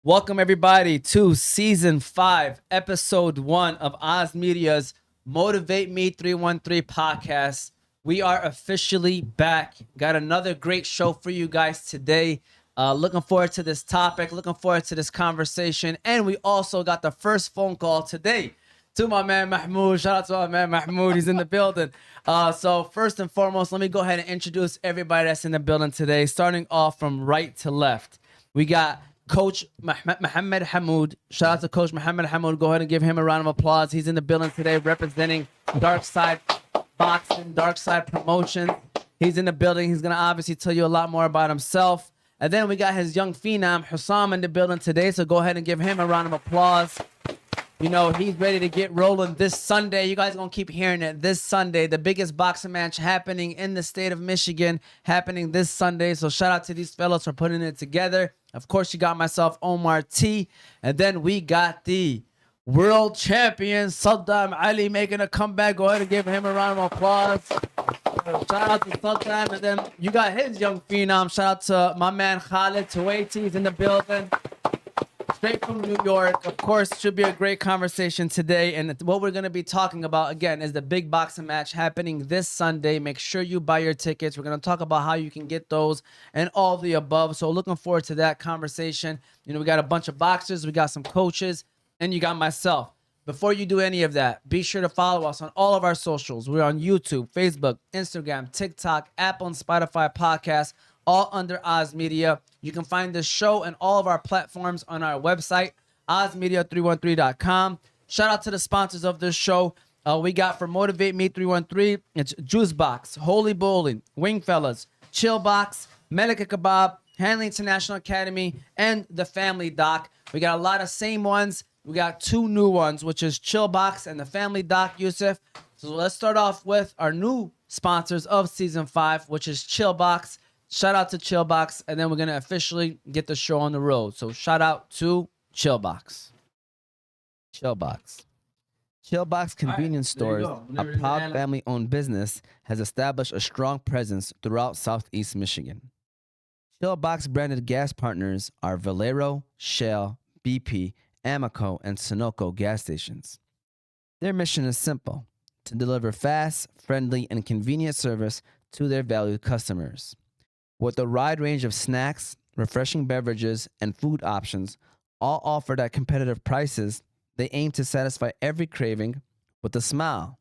Welcome everybody to season 5, episode 1 of Oz Media's Motivate Me 313 podcast. We are officially back. Got another great show for you guys today. Looking forward to this topic, looking forward to this conversation, and we also got the first phone call today to my man Mahmoud. Shout out to my man Mahmoud. He's in the building. So first and foremost, let me go ahead and introduce everybody that's in the building today, starting off from right to left. We got Coach Mohamed Hamood. Shout out to Coach Mohamed Hamood. Go ahead and give him a round of applause. He's in the building today representing Dark Side Boxing, Dark Side Promotion. He's in the building. He's going to obviously tell you a lot more about himself. And then we got his young phenom, Husam, in the building today. So go ahead and give him a round of applause. You know, he's ready to get rolling this Sunday. You guys are going to keep hearing it. This Sunday, the biggest boxing match happening in the state of Michigan, happening this Sunday. So shout out to these fellows for putting it together. Of course, you got myself, Omar T. And then we got the world champion, Sadam Ali, making a comeback. Go ahead and give him a round of applause. Shout out to Sadam. And then you got his young phenom. Shout out to my man, Khalid. Twaiti is in the building. Straight from New York. Of course, should be a great conversation today. And what we're going to be talking about, again, is the big boxing match happening this Sunday. Make sure you buy your tickets. We're going to talk about how you can get those and all of the above. So looking forward to that conversation. You know, we got a bunch of boxers. We got some coaches. And you got myself. Before you do any of that, be sure to follow us on all of our socials. We're on YouTube, Facebook, Instagram, TikTok, Apple, and Spotify podcasts, all under Oz Media. You can find this show and all of our platforms on our website, ozmedia313.com. Shout out to the sponsors of this show. We got for Motivate Me 313, it's Juice Box, Holy Bowling, Wing Fellas, Chill Box, Melika Kebab, Hanley International Academy, and the Family Doc. We got a lot of same ones. We got 2 new ones, which is Chill Box and the Family Doc, Yusuf. So let's start off with our new sponsors of season 5, which is Chill Box. Shout out to Chillbox, and then we're going to officially get the show on the road. So shout out to Chillbox. Chillbox. Chillbox Convenience Stores, a proud family-owned business, has established a strong presence throughout Southeast Michigan. Chillbox branded gas partners are Valero, Shell, BP, Amoco, and Sunoco gas stations. Their mission is simple: to deliver fast, friendly, and convenient service to their valued customers. With a wide range of snacks, refreshing beverages, and food options, all offered at competitive prices, they aim to satisfy every craving with a smile.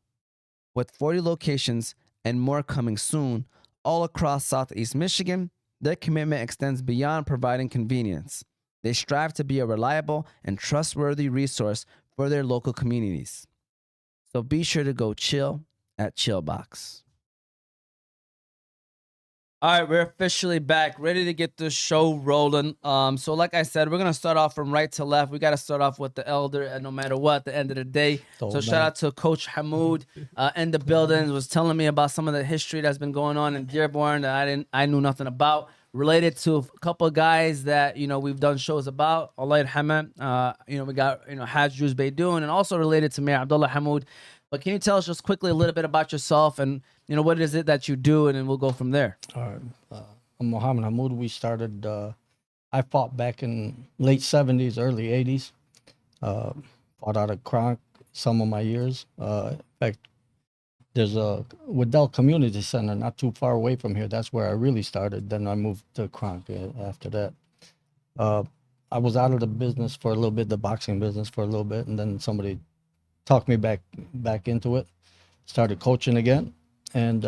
With 40 locations and more coming soon, all across Southeast Michigan, their commitment extends beyond providing convenience. They strive to be a reliable and trustworthy resource for their local communities. So be sure to go chill at Chillbox. All right, we're officially back, ready to get this show rolling. So like I said, we're going to start off from right to left. We got to start off with the elder, and no matter what, at the end of the day. So shout out to Coach Hamood in the building. Was telling me about some of the history that's been going on in Dearborn that I knew nothing about, related to a couple of guys that, you know, we've done shows about. Allah Yarhamah. You know, we got, you know, Haj Juz Beydoun, and also related to Mayor Abdullah Hamoud. But can you tell us just quickly a little bit about yourself and, you know, what is it that you do, and then we'll go from there. All right. I'm Mohamed Hamood. We started, I fought back in late 70s, early 80s. Fought out of Kronk some of my years. In fact, there's a Waddell Community Center not too far away from here. That's where I really started. Then I moved to Kronk after that. I was out of the business for a little bit, the boxing business for a little bit, and then somebody talked me back into it. Started coaching again, and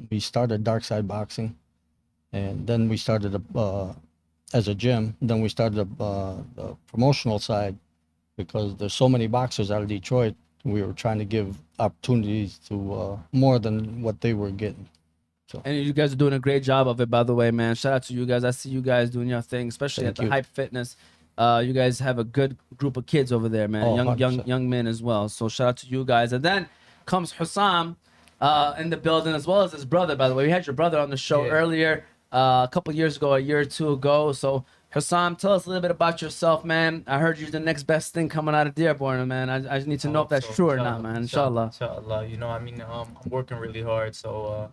we started Dark Side Boxing, and then we started as a gym. Then we started the promotional side because there's so many boxers out of Detroit. We were trying to give opportunities to more than what they were getting. So. And you guys are doing a great job of it, by the way, man. Shout out to you guys. I see you guys doing your thing, especially at the Hype Fitness. You guys have a good group of kids over there, man. Young men as well. So shout out to you guys. And then comes Husam in the building, as well as his brother, by the way. We had your brother on the show earlier, a couple years ago, a year or two ago. So Husam, tell us a little bit about yourself, man. I heard you're the next best thing coming out of Dearborn, man. I just need to know if that's true or not, man. Inshallah. Inshallah. You know, I mean, I'm working really hard, so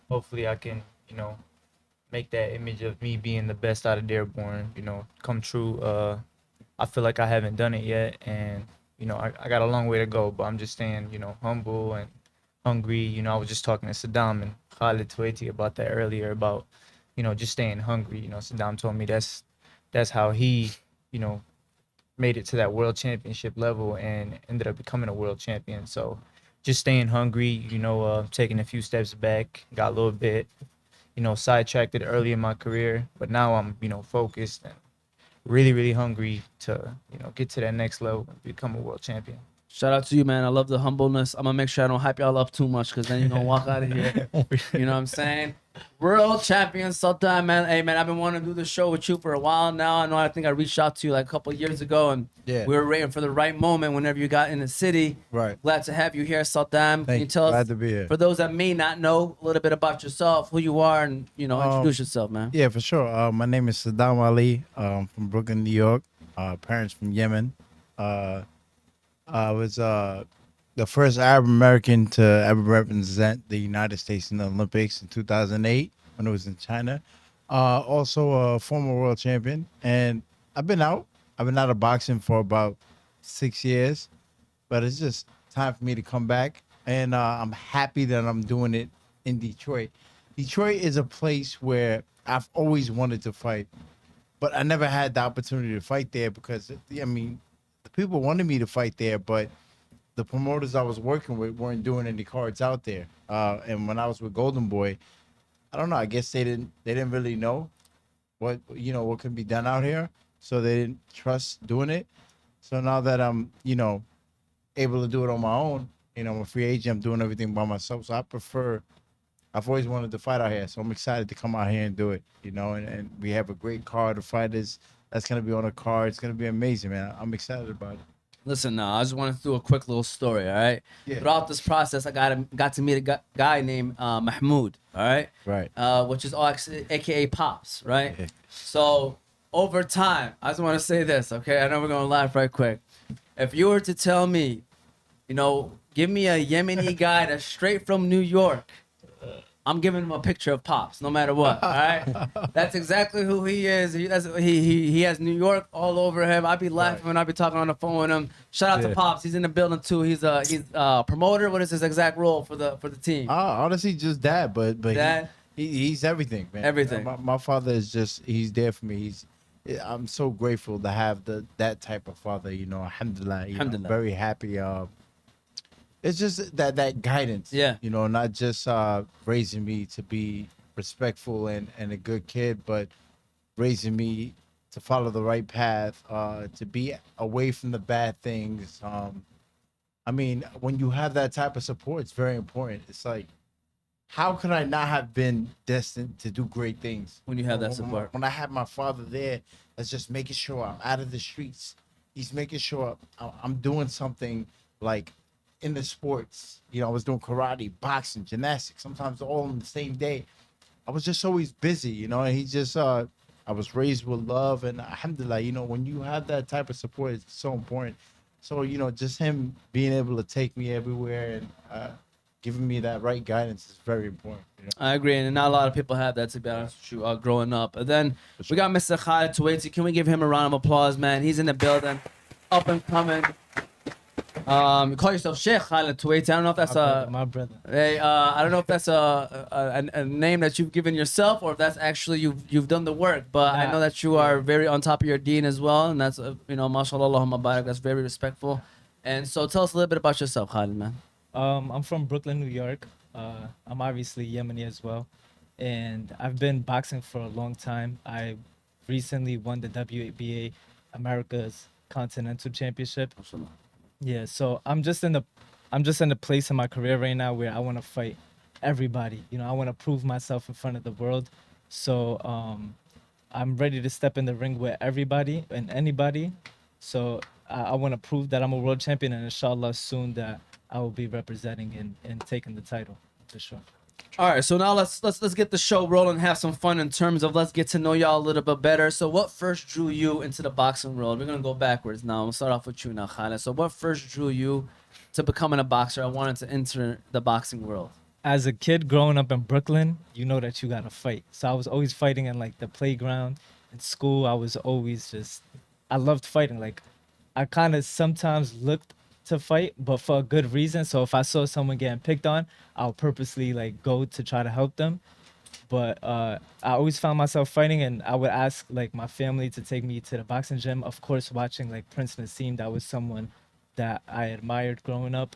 hopefully I can, you know, make that image of me being the best out of Dearborn, you know, come true I feel like I haven't done it yet, and I got a long way to go. But I'm just staying, humble and hungry. I was just talking to Sadam and Khalid Twaiti about that earlier about, just staying hungry. Sadam told me that's how he, you know, made it to that world championship level and ended up becoming a world champion. So just staying hungry, taking a few steps back, got a little bit, sidetracked it early in my career, but now I'm, focused and really, really hungry to, get to that next level and become a world champion. Shout out to you, man. I love the humbleness. I'm gonna make sure I don't hype y'all up too much, because then you're gonna walk out of here. You know what I'm saying? World champion Sultan, man. Hey, man, I've been wanting to do the show with you for a while now. I think I reached out to you like a couple of years ago, and Yeah. we were waiting for the right moment whenever you got in the city. Right. Glad to have you here, Sultan. Can you Thank tell you. us, Glad to be here. for those that may not know, a little bit about yourself, who you are, and, introduce yourself, man. Yeah, for sure. My name is Sadam Ali. From Brooklyn, New York. Parents from Yemen. I was the first Arab American to ever represent the United States in the Olympics in 2008 when it was in China. Also a former world champion, and I've been out. I've been out of boxing for about 6 years, but it's just time for me to come back, and I'm happy that I'm doing it in Detroit. Detroit is a place where I've always wanted to fight, but I never had the opportunity to fight there because, I mean, the people wanted me to fight there, but the promoters I was working with weren't doing any cards out there. And when I was with Golden Boy, I don't know. I guess they didn't really know what can be done out here, so they didn't trust doing it. So now that I'm able to do it on my own, I'm a free agent. I'm doing everything by myself. So I prefer. I've always wanted to fight out here, so I'm excited to come out here and do it. And we have a great card of fighters that's gonna be on the card. It's gonna be amazing, man. I'm excited about it. Listen, now I just want to do a quick little story. All right. Yeah. Throughout this process, I got to meet a guy named Mahmood. All right. Right. Which is AKA Pops. Right. Yeah. So over time, I just want to say this. Okay. I know we're gonna laugh right quick. If you were to tell me, give me a Yemeni guy that's straight from New York, I'm giving him a picture of Pops, no matter what. All right, that's exactly who he is. He has New York all over him. I'd be laughing when I'd be talking on the phone with him. Shout out to Yeah. Pops. He's in the building too. He's a promoter. What is his exact role for the team? Honestly, just dad, but Dad? he's everything, man. Everything. My father is he's there for me. I'm so grateful to have that type of father. Alhamdulillah. Alhamdulillah. Very happy. It's just that guidance. Yeah. Not just raising me to be respectful and a good kid, but raising me to follow the right path, to be away from the bad things. I mean, when you have that type of support, it's very important. It's like, how could I not have been destined to do great things When you have that support. When I had my father there, that's just making sure I'm out of the streets. He's making sure I'm doing something like in the sports. I was doing karate, boxing, gymnastics, sometimes all in the same day. I was just always busy, and he just I was raised with love, and alhamdulillah, when you have that type of support, it's so important. So, just him being able to take me everywhere and giving me that right guidance is very important. I agree, and not a lot of people have that, to be honest with you, growing up. And then we got Mr. Khalid Twaiti. Can we give him a round of applause, man? He's in the building, up and coming. You call yourself Sheikh Khalid Twaiti. I don't know if that's my brother. Hey, I don't know if that's a name that you've given yourself, or if that's actually you've done the work. But I know that you are very on top of your deen as well, and that's mashallah, Allahumma barak. That's very respectful. And so, tell us a little bit about yourself, Khalid, man. I'm from Brooklyn, New York. I'm obviously Yemeni as well, and I've been boxing for a long time. I recently won the WBA America's Continental Championship. Yeah, so I'm just in the place in my career right now where I want to fight everybody. I want to prove myself in front of the world. So I'm ready to step in the ring with everybody and anybody. So I want to prove that I'm a world champion, and inshallah soon that I will be representing and taking the title for sure. All right, so now let's get the show rolling, have some fun in terms of let's get to know y'all a little bit better. So what first drew you into the boxing world? We're gonna go backwards now. We'll start off with you now, Khalid. So what first drew you to becoming a boxer? I wanted to enter the boxing world. As a kid growing up in Brooklyn, you know that you gotta fight. So I was always fighting in like the playground, in school. I was always I loved fighting. Like, I kind of sometimes looked to fight, but for a good reason. So if I saw someone getting picked on, I'll purposely like go to try to help them. But I always found myself fighting, and I would ask like my family to take me to the boxing gym. Of course, watching like Prince Nassim, that was someone that I admired growing up.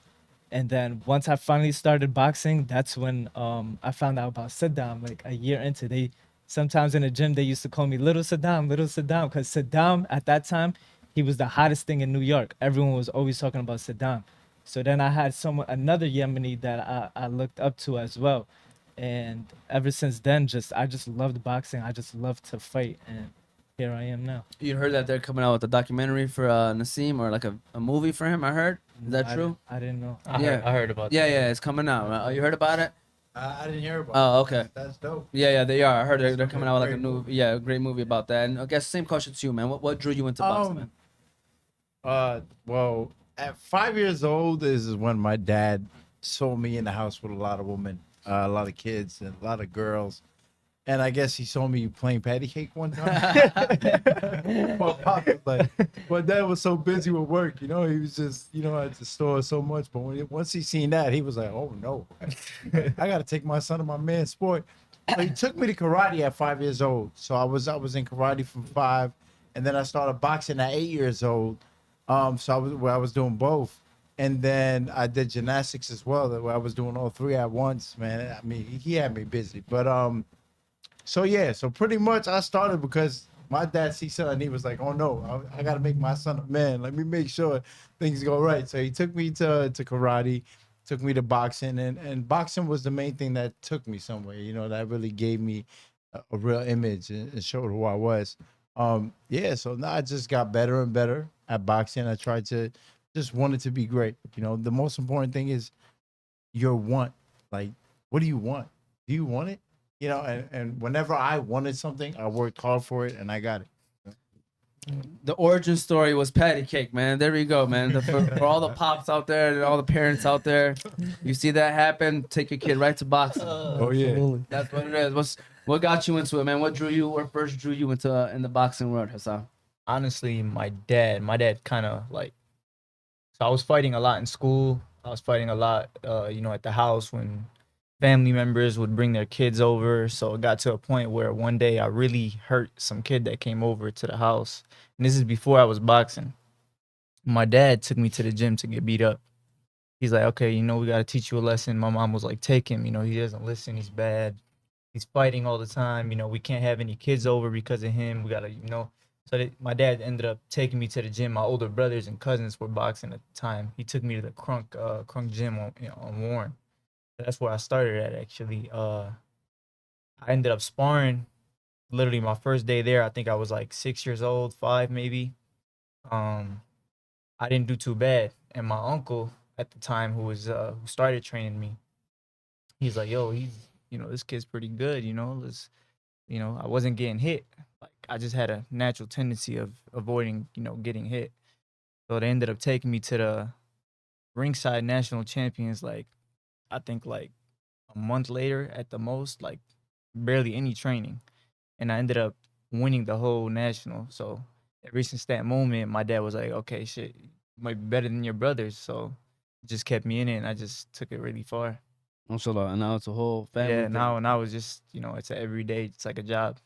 And then once I finally started boxing, that's when I found out about Sadam. Like a year into, they sometimes in the gym they used to call me Little Sadam, because Sadam at that time he was the hottest thing in New York. Everyone was always talking about Sadam. So then I had another Yemeni that I looked up to as well, and ever since then, I just loved boxing. I just loved to fight, and here I am now. You heard that they're coming out with a documentary for Nassim, or like a movie for him. I heard. Is that true? I didn't know. I heard about Yeah, that. yeah, it's coming out. You heard about it? I didn't hear about Oh, it. okay. That's dope. Yeah, yeah, they are. I heard they're That's coming a out with like a great new, movie. yeah, a great movie about that. And I guess same question to you, man. What drew you into boxing, man? Well, at 5 years old is when my dad saw me in the house with a lot of women, a lot of kids, and a lot of girls. And I guess he saw me playing patty cake one time. My pop was like, my dad was so busy with work, he was just, at the store so much. But once he seen that, he was like, oh no, I got to take my son to my man's sport. So he took me to karate at 5 years old. So I was in karate from 5, and then I started boxing at 8 years old. So I was doing both. And then I did gymnastics as well, where I was doing all three at once, man. I mean, he had me busy. But so yeah, so pretty much I started because my dad see something, he was like, oh no, I gotta make my son a man. Let me make sure things go right. So he took me to karate, took me to boxing, and boxing was the main thing that took me somewhere, that really gave me a real image and showed who I was. Yeah, so now I just got better and better at boxing. I tried to just wanted to be great. The most important thing is your want. Like, what do you want? Do you want it? And whenever I wanted something, I worked hard for it and I got it. The origin story was patty cake, man. There we go, man. For all the pops out there and all the parents out there, you see that happen, take your kid right to boxing. Oh yeah. Absolutely. That's what it is. What got you into it, man? What first drew you into in the boxing world, Husam? Honestly, my dad kind of like, so I was fighting a lot in school. I was fighting a lot, at the house when family members would bring their kids over. So it got to a point where one day I really hurt some kid that came over to the house. And this is before I was boxing. My dad took me to the gym to get beat up. He's like, okay, we got to teach you a lesson. My mom was like, take him. He doesn't listen. He's bad. He's fighting all the time. We can't have any kids over because of him. We got to, So my dad ended up taking me to the gym. My older brothers and cousins were boxing at the time. He took me to the Crunk gym on Warren. That's where I started at, actually. I ended up sparring literally my first day there. I think I was like 6 years old, 5 maybe. I didn't do too bad. And my uncle at the time, who started training me, he's like, yo, this kid's pretty good, I wasn't getting hit. Like, I just had a natural tendency of avoiding, getting hit. So they ended up taking me to the ringside national champions, like, I think like a month later at the most, like barely any training. And I ended up winning the whole national. So ever since that moment, my dad was like, okay, shit, you might be better than your brothers. So it just kept me in it, and I just took it really far. Mashallah, and now it's a whole family. Yeah, thing. now it's just, it's an everyday, it's like a job.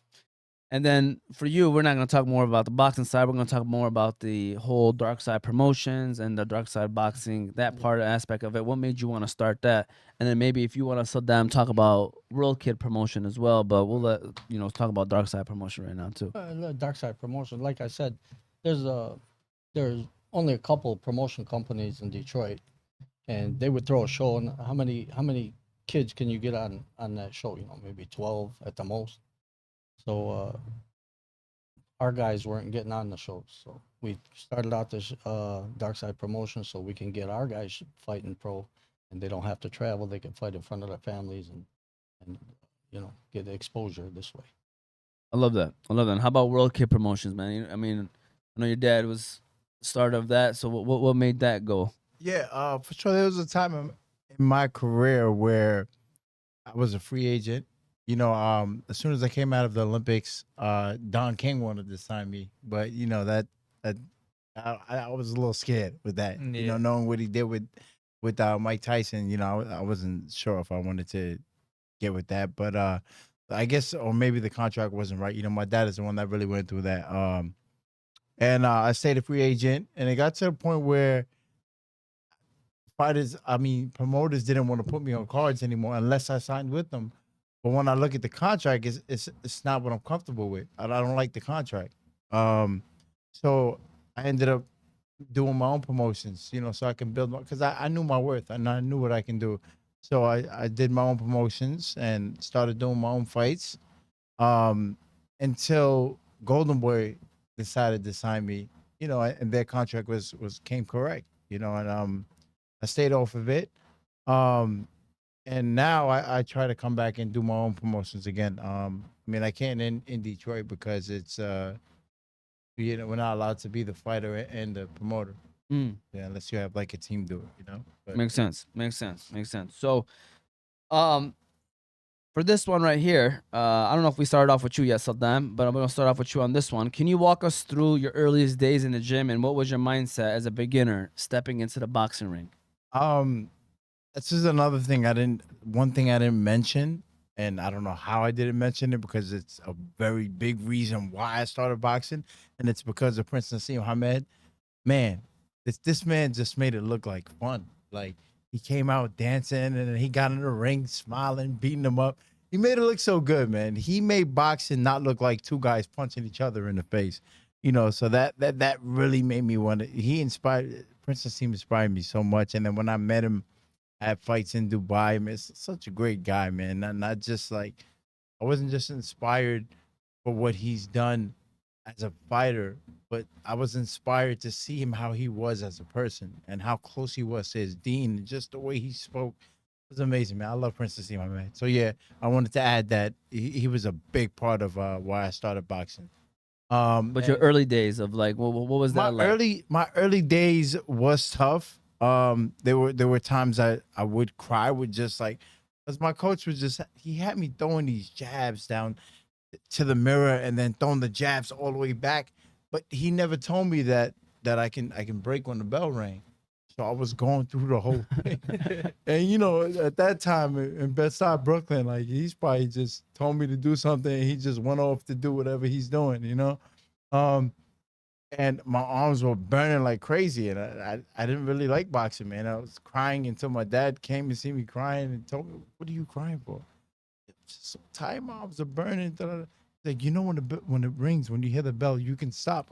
And then for you, we're not going to talk more about the boxing side. We're going to talk more about the whole dark side promotions and the dark side boxing, that part aspect of it. What made you want to start that? And then maybe if you want to sit down, talk about World Kid promotion as well. But we'll let talk about dark side promotion right now too. The dark side promotion, like I said, there's only a couple promotion companies in Detroit, and they would throw a show. And how many kids can you get on that show? Maybe 12 at the most. So our guys weren't getting on the shows, so we started out this dark side promotion so we can get our guys fighting pro, and they don't have to travel. They can fight in front of their families and get the exposure this way. I love that. And how about World Kid promotions, man? I mean, I know your dad was the start of that. So what made that go? Yeah, for sure. There was a time in my career where I was a free agent. As soon as I came out of the Olympics, Don King wanted to sign me, but that I was a little scared with that. You know, Yeah. knowing what he did with Mike Tyson. You know, I wasn't sure if I wanted to get with that, but I guess, or maybe the contract wasn't right. You know, my dad is the one that really went through that. And I stayed a free agent, and it got to the point where promoters didn't want to put me on cards anymore unless I signed with them. But when I look at the contract, it's not what I'm comfortable with. I don't like the contract. So I ended up doing my own promotions, you know, so I can build my, because I knew my worth and I knew what I can do. So I did my own promotions and started doing my own fights until Golden Boy decided to sign me, you know, and their contract was came correct, you know, and I stayed off of it. Um, and now I try to come back and do my own promotions again. I mean, I can't in Detroit because it's you know, we're not allowed to be the fighter and the promoter. Mm, Yeah, unless you have like a team do it, you know. But makes sense. Makes sense. Makes sense. So, um, for this one right here, I don't know if we started off with you yet, Saddam, but I'm gonna start off with you on this one. Can you walk us through your earliest days in the gym and what was your mindset as a beginner stepping into the boxing ring? um, this is another thing I didn't. One thing I didn't mention, and I don't know how I didn't mention it because it's a very big reason why I started boxing, and it's because of Prince Nassim Mohamed. Man, this man just made it look like fun. Like he came out dancing and then he got in the ring smiling, beating them up. He made it look so good, man. He made boxing not look like two guys punching each other in the face. You know, so that really made me want to. He inspired Prince Nassim inspired me so much. And then when I met him at fights in Dubai, man, it's such a great guy, man. Not just like I wasn't just inspired for what he's done as a fighter, but I was inspired to see him how he was as a person and how close he was to his dean and just the way he spoke was amazing, man. I love Prince to see my man. So yeah, I wanted to add that he was a big part of why I started boxing. But your And early days of like, what was that like? my early days was tough. There were times I would cry with just like because my coach was just he had me throwing these jabs down to the mirror and then throwing the jabs all the way back. But he never told me that I can break when the bell rang. So I was going through the whole thing. And you know, at that time in Bed-Stuy, Brooklyn, like he's probably just told me to do something and he just went off to do whatever he's doing, you know? Um, and my arms were burning like crazy. And I didn't really like boxing, man. I was crying until my dad came to see me crying and told me, "What are you crying for?" So tired, my arms are burning. Da, da, da. Like you know when it rings, when you hear the bell, you can stop.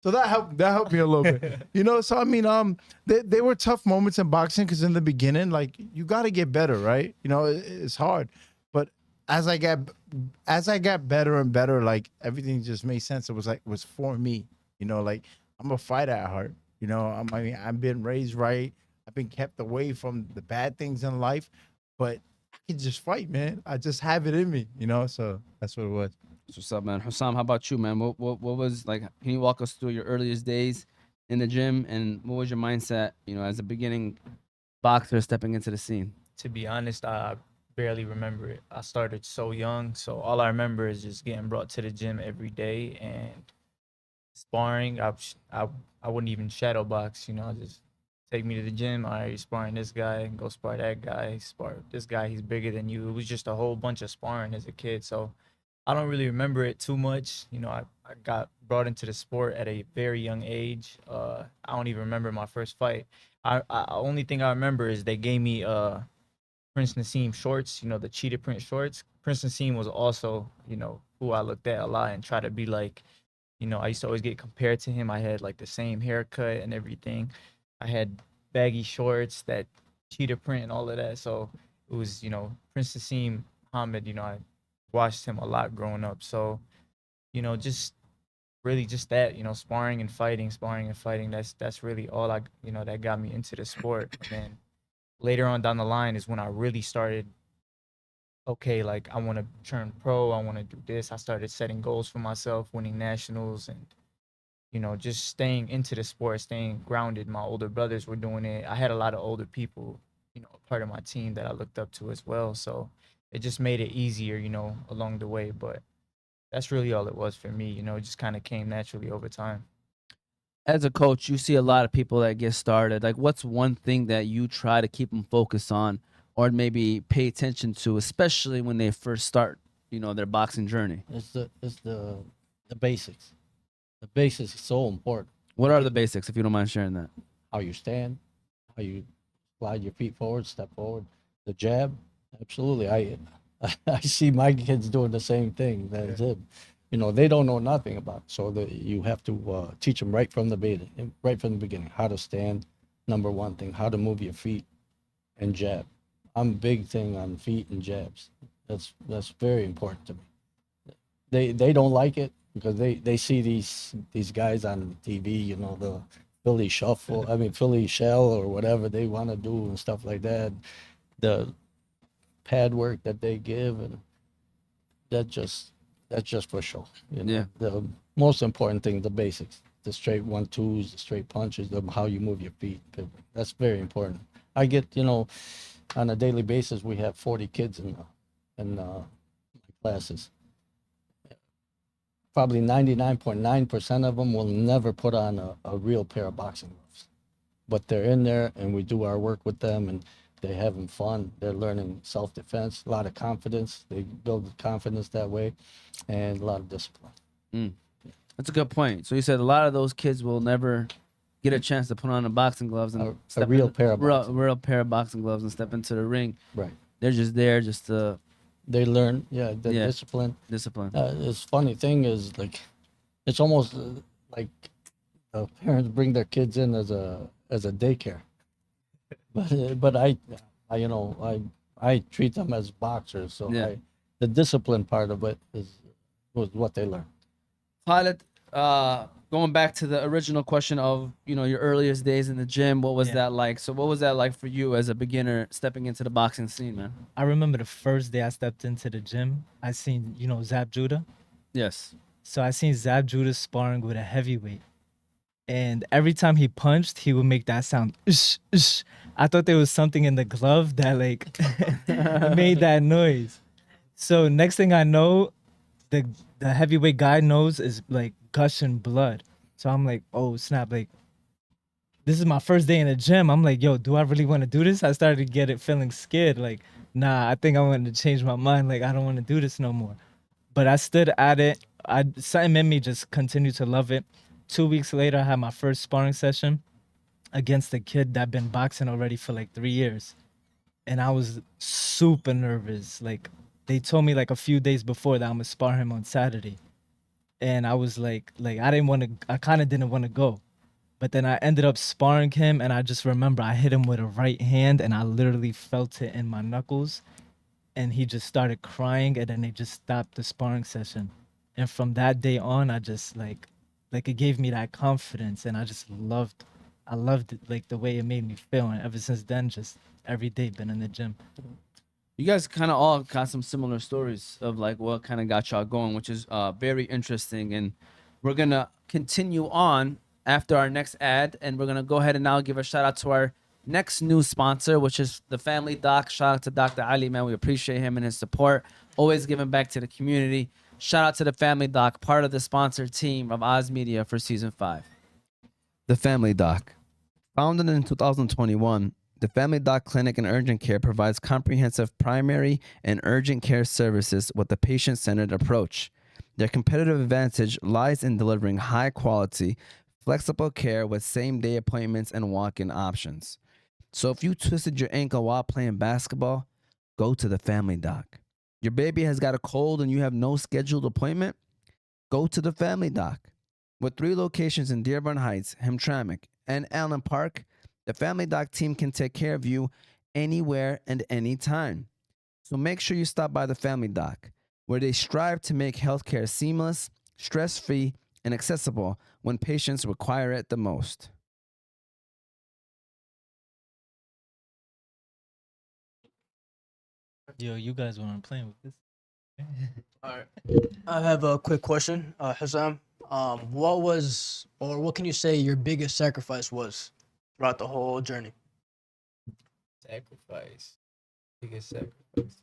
So that helped me a little bit, you know. So I mean, they were tough moments in boxing because in the beginning, like you got to get better, right? You know, it's hard, but as I got better and better, like everything just made sense. It was like it was for me, you know. Like I'm a fighter at heart, you know. I mean, I've been raised right. I've been kept away from the bad things in life, but I can just fight, man. I just have it in me, you know. So that's what it was. That's what's up, man. Husam, how about you, man? What was like? Can you walk us through your earliest days in the gym and what was your mindset? You know, as a beginning boxer stepping into the scene. To be honest, I barely remember it. I started so young, so all I remember is just getting brought to the gym every day and sparring. I wouldn't even shadow box. You know, just take me to the gym. All right, you sparring this guy, go spar that guy, spar this guy. He's bigger than you. It was just a whole bunch of sparring as a kid. So I don't really remember it too much. You know, I got brought into the sport at a very young age. I don't even remember my first fight. I only thing I remember is they gave me Prince Nassim shorts, you know, the cheetah print shorts. Prince Nassim was also, you know, who I looked at a lot and tried to be like, you know, I used to always get compared to him. I had like the same haircut and everything. I had baggy shorts, that cheetah print and all of that. So it was, you know, Prince Nassim Mohamed, you know, I watched him a lot growing up. So, you know, just really just that, you know, sparring and fighting. That's really all you know, that got me into the sport. And then later on down the line is when I really started, okay, like I want to turn pro, I want to do this. I started setting goals for myself, winning nationals and you know, just staying into the sport, staying grounded. My older brothers were doing it. I had a lot of older people, you know, part of my team that I looked up to as well. So it just made it easier, you know, along the way. But that's really all it was for me, you know, it just kind of came naturally over time. As a coach, you see a lot of people that get started. Like, what's one thing that you try to keep them focused on, or maybe pay attention to, especially when they first start, their boxing journey? It's the basics. The basics is so important. What are the basics, if you don't mind sharing that? How you stand, how you slide your feet forward, step forward. The jab, absolutely. I see my kids doing the same thing. That's it. They don't know nothing about it, so you have to teach them right from the beginning, how to stand. Number one thing, how to move your feet and jab. I'm a big thing on feet and jabs. That's very important to me. They don't like it because they see these guys on TV, the Philly shuffle, I mean Philly shell or whatever they want to do and stuff like that. The pad work that they give, and that just that's just for show. Yeah. The most important thing, the basics, the straight 1-2s, the straight punches, how you move your feet. That's very important. I get, on a daily basis, we have 40 kids in classes. Probably 99.9% of them will never put on a real pair of boxing gloves, but they're in there and we do our work with them, and they're having fun. They're learning self-defense, a lot of confidence. They build confidence that way, and a lot of discipline. That's a good point. So you said a lot of those kids will never get a chance to put on the boxing gloves and A real pair of boxing. real pair of boxing gloves and step into the ring. Right. They're just there just to They learn, the Yeah. discipline. discipline. It's funny thing is, like, it's almost like the parents bring their kids in as a daycare, but I treat them as boxers, so Yeah. the discipline part of it was what they learn. Khalid, going back to the original question of your earliest days in the gym, what was Yeah. that like? So what was that like for you as a beginner stepping into the boxing scene, man? I remember the first day I stepped into the gym, I seen, Zab Judah. Yes. So I seen Zab Judah sparring with a heavyweight. And every time he punched, he would make that sound. Ush, ush. I thought there was something in the glove that like made that noise. So next thing I know, the the heavyweight guy nose is like gushing blood. So I'm like, oh snap, like this is my first day in the gym. I'm like, yo, do I really want to do this? I started to get it feeling scared. Like, nah, I think I want to change my mind. Like, I don't want to do this no more. But I stood at it. Something in me just continued to love it. 2 weeks later, I had my first sparring session against a kid that been boxing already for like 3 years. And I was super nervous. Like, they told me like a few days before that I'm gonna spar him on Saturday. And I was like I kind of didn't want to go. But then I ended up sparring him, and I just remember I hit him with a right hand, and I literally felt it in my knuckles. And he just started crying, and then they just stopped the sparring session. And from that day on, I just like it gave me that confidence, and I loved it, like the way it made me feel. And ever since then, just every day been in the gym. You guys kind of all got some similar stories of like what kind of got y'all going, which is very interesting. And we're gonna continue on after our next ad, and we're gonna go ahead and now give a shout out to our next new sponsor, which is the Family Doc. Shout out to Dr. Ali, man. We appreciate him and his support, always giving back to the community. Shout out to the Family Doc, part of the sponsor team of Oz Media for season 5. The Family Doc, founded in 2021. The Family Doc Clinic and Urgent Care provides comprehensive primary and urgent care services with a patient-centered approach. Their competitive advantage lies in delivering high-quality, flexible care with same-day appointments and walk-in options. So if you twisted your ankle while playing basketball, go to the Family Doc. Your baby has got a cold and you have no scheduled appointment? Go to the Family Doc. With 3 locations in Dearborn Heights, Hamtramck, and Allen Park, the Family Doc team can take care of you anywhere and anytime. So make sure you stop by the Family Doc, where they strive to make healthcare seamless, stress-free, and accessible when patients require it the most. Yo, you guys weren't playing with this. All right. I have a quick question, Husam. What can you say your biggest sacrifice was throughout the whole journey? Sacrifice. Biggest sacrifice.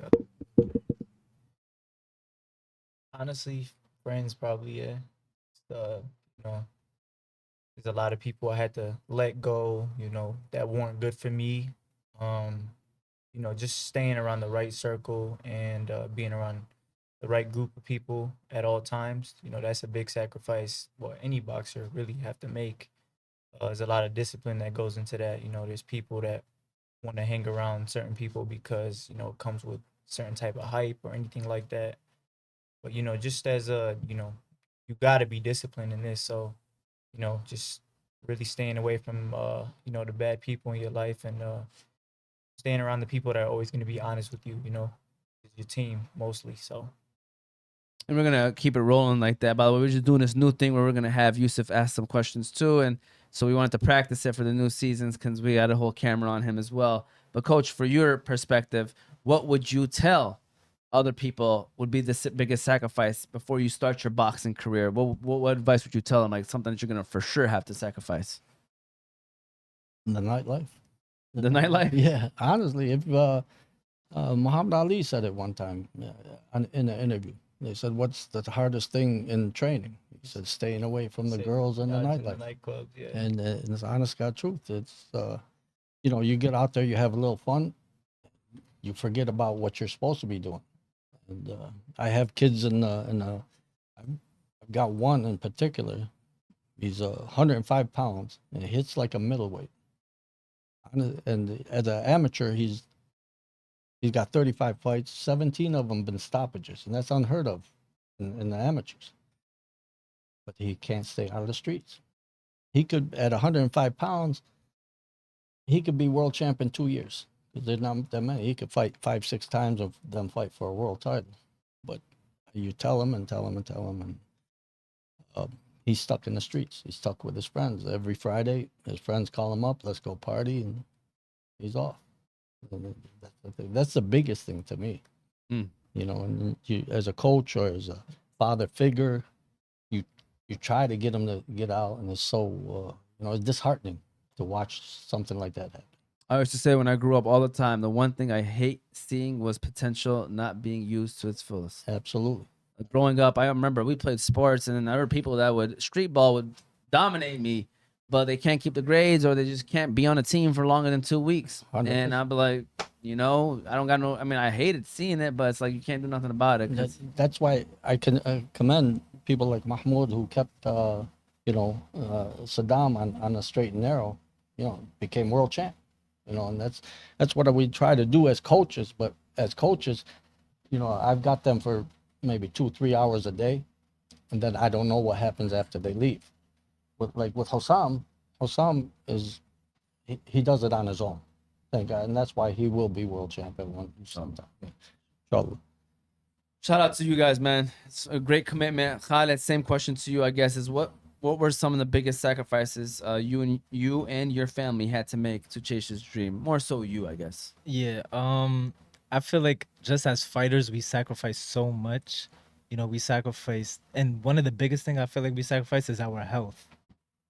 Honestly, friends probably, yeah. Just, there's a lot of people I had to let go, that weren't good for me. Um, just staying around the right circle and being around the right group of people at all times. That's a big sacrifice. What any boxer really have to make. There's a lot of discipline that goes into that. There's people that want to hang around certain people because it comes with certain type of hype or anything like that. But just as you got to be disciplined in this. So just really staying away from the bad people in your life and staying around the people that are always going to be honest with you. Your team mostly. So. And we're gonna keep it rolling like that. By the way, we're just doing this new thing where we're gonna have Yusuf ask some questions too, and so we wanted to practice it for the new seasons because we got a whole camera on him as well. But coach, for your perspective, what would you tell other people would be the biggest sacrifice before you start your boxing career? What advice would you tell them? Like something that you're gonna for sure have to sacrifice. The nightlife. The nightlife. Yeah, honestly, if Muhammad Ali said it one time in an interview. They said, "What's the hardest thing in training?" He said, "Staying away from the girls and the nightlife." Nightclubs, yeah. And it's honest God truth. It's you get out there, you have a little fun, you forget about what you're supposed to be doing. And I have kids I've got one in particular. He's 105 pounds and he hits like a middleweight. And as an amateur, he's got 35 fights, 17 of them been stoppages, and that's unheard of in the amateurs. But he can't stay out of the streets. He could, at 105 pounds, he could be world champ in 2 years. There's not that many. He could fight 5-6 times of them fight for a world title. But you tell him, and he's stuck in the streets. He's stuck with his friends. Every Friday, his friends call him up, let's go party, and he's off. That's the biggest thing to me. And you, as a coach or as a father figure, you try to get him to get out, and it's so it's disheartening to watch something like that happen. I used to say when I grew up all the time, the one thing I hate seeing was potential not being used to its fullest. Absolutely. Growing up, I remember we played sports, and then there were people that would street ball would dominate me, but they can't keep the grades or they just can't be on a team for longer than 2 weeks. 100%. And I'd be like, I don't got no. I mean, I hated seeing it, but it's like you can't do nothing about it. That's why I can commend people like Mahmoud who kept Sadam on a straight and narrow. Became world champ. And that's what we try to do as coaches. But as coaches, I've got them for maybe 2-3 hours a day, and then I don't know what happens after they leave. With Husam is he does it on his own, thank God, and that's why he will be world champion sometime. Inshallah. Shout out to you guys, man. It's a great commitment. Khalid, same question to you, I guess, is what were some of the biggest sacrifices you and your family had to make to chase this dream? More so you, I guess. Yeah. I feel like just as fighters, we sacrifice so much. We sacrifice, and one of the biggest thing I feel like we sacrifice is our health.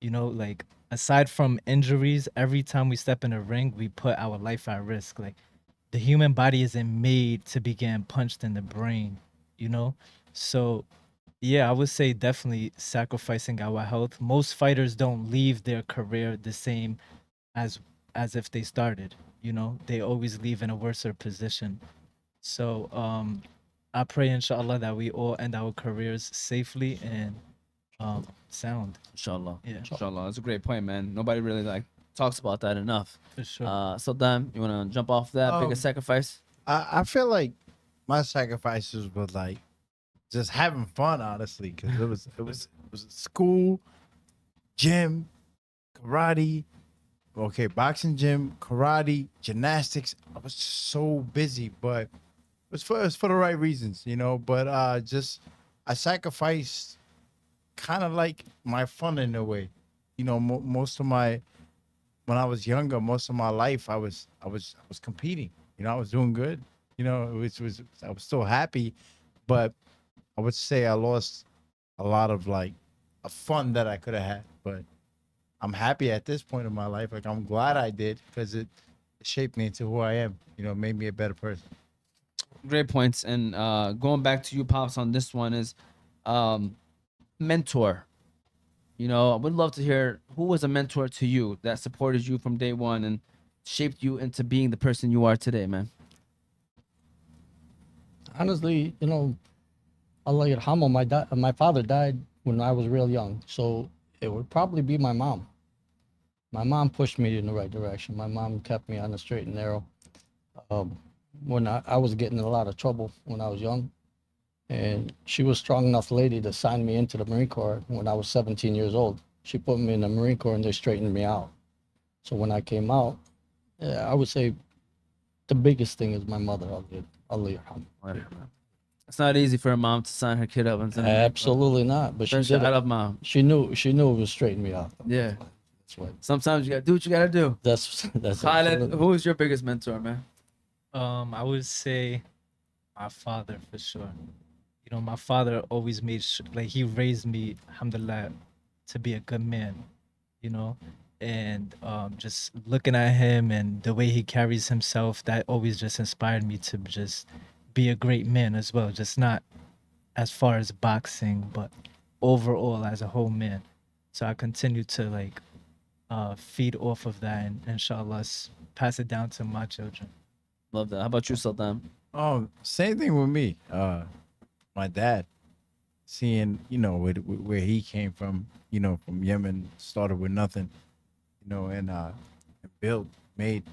Like aside from injuries, every time we step in a ring, we put our life at risk. Like the human body isn't made to be getting punched in the brain, So yeah, I would say definitely sacrificing our health. Most fighters don't leave their career the same as if they started. They always leave in a worse position. So I pray inshallah that we all end our careers safely and sound. Inshallah. Yeah. Inshallah. That's a great point, man. Nobody really talks about that enough. For sure. Sadam, you want to jump off that biggest sacrifice? I feel like my sacrifices were like just having fun, honestly, because it was school, gym, karate, boxing, gym, karate, gymnastics. I was just so busy, but it was for the right reasons, But I sacrificed kind of like my fun in a way, most of when I was younger, most of my life I was competing. I was doing good. I was still happy, but I would say I lost a lot of a fun that I could have had. But I'm happy at this point in my life. Like I'm glad I did because it shaped me into who I am. Made me a better person. Great points. And going back to you, Pops, on this one is mentor. You know, I would love to hear who was a mentor to you that supported you from day one and shaped you into being the person you are today, man. Honestly, Allah yarhamu, my father died when I was real young, so it would probably be my mom. My mom pushed me in the right direction. My mom kept me on the straight and narrow. Um, when I was getting in a lot of trouble when I was young, and she was strong enough lady to sign me into the Marine Corps when I was 17 years old. She put me in the Marine Corps and they straightened me out. So when I came out, I would say the biggest thing is my mother. Allah yarhamu. It's not easy for a mom to sign her kid up into the Marine Corps. Absolutely not. But she Especially did I it. love mom. She knew it would straighten me out. Yeah. That's what. Sometimes you gotta do what you gotta do. That's Khalid, absolutely- who is your biggest mentor, man? I would say my father for sure. You know, my father always made sure, like he raised me, alhamdulillah, to be a good man. You know, and just looking at him and the way he carries himself, that always just inspired me to just be a great man as well. Just not as far as boxing, but overall as a whole man. So I continue to like feed off of that and inshallah pass it down to my children. Love that. How about you, Sadam? Same thing with me. My dad, seeing where he came from, from Yemen, started with nothing, and built, made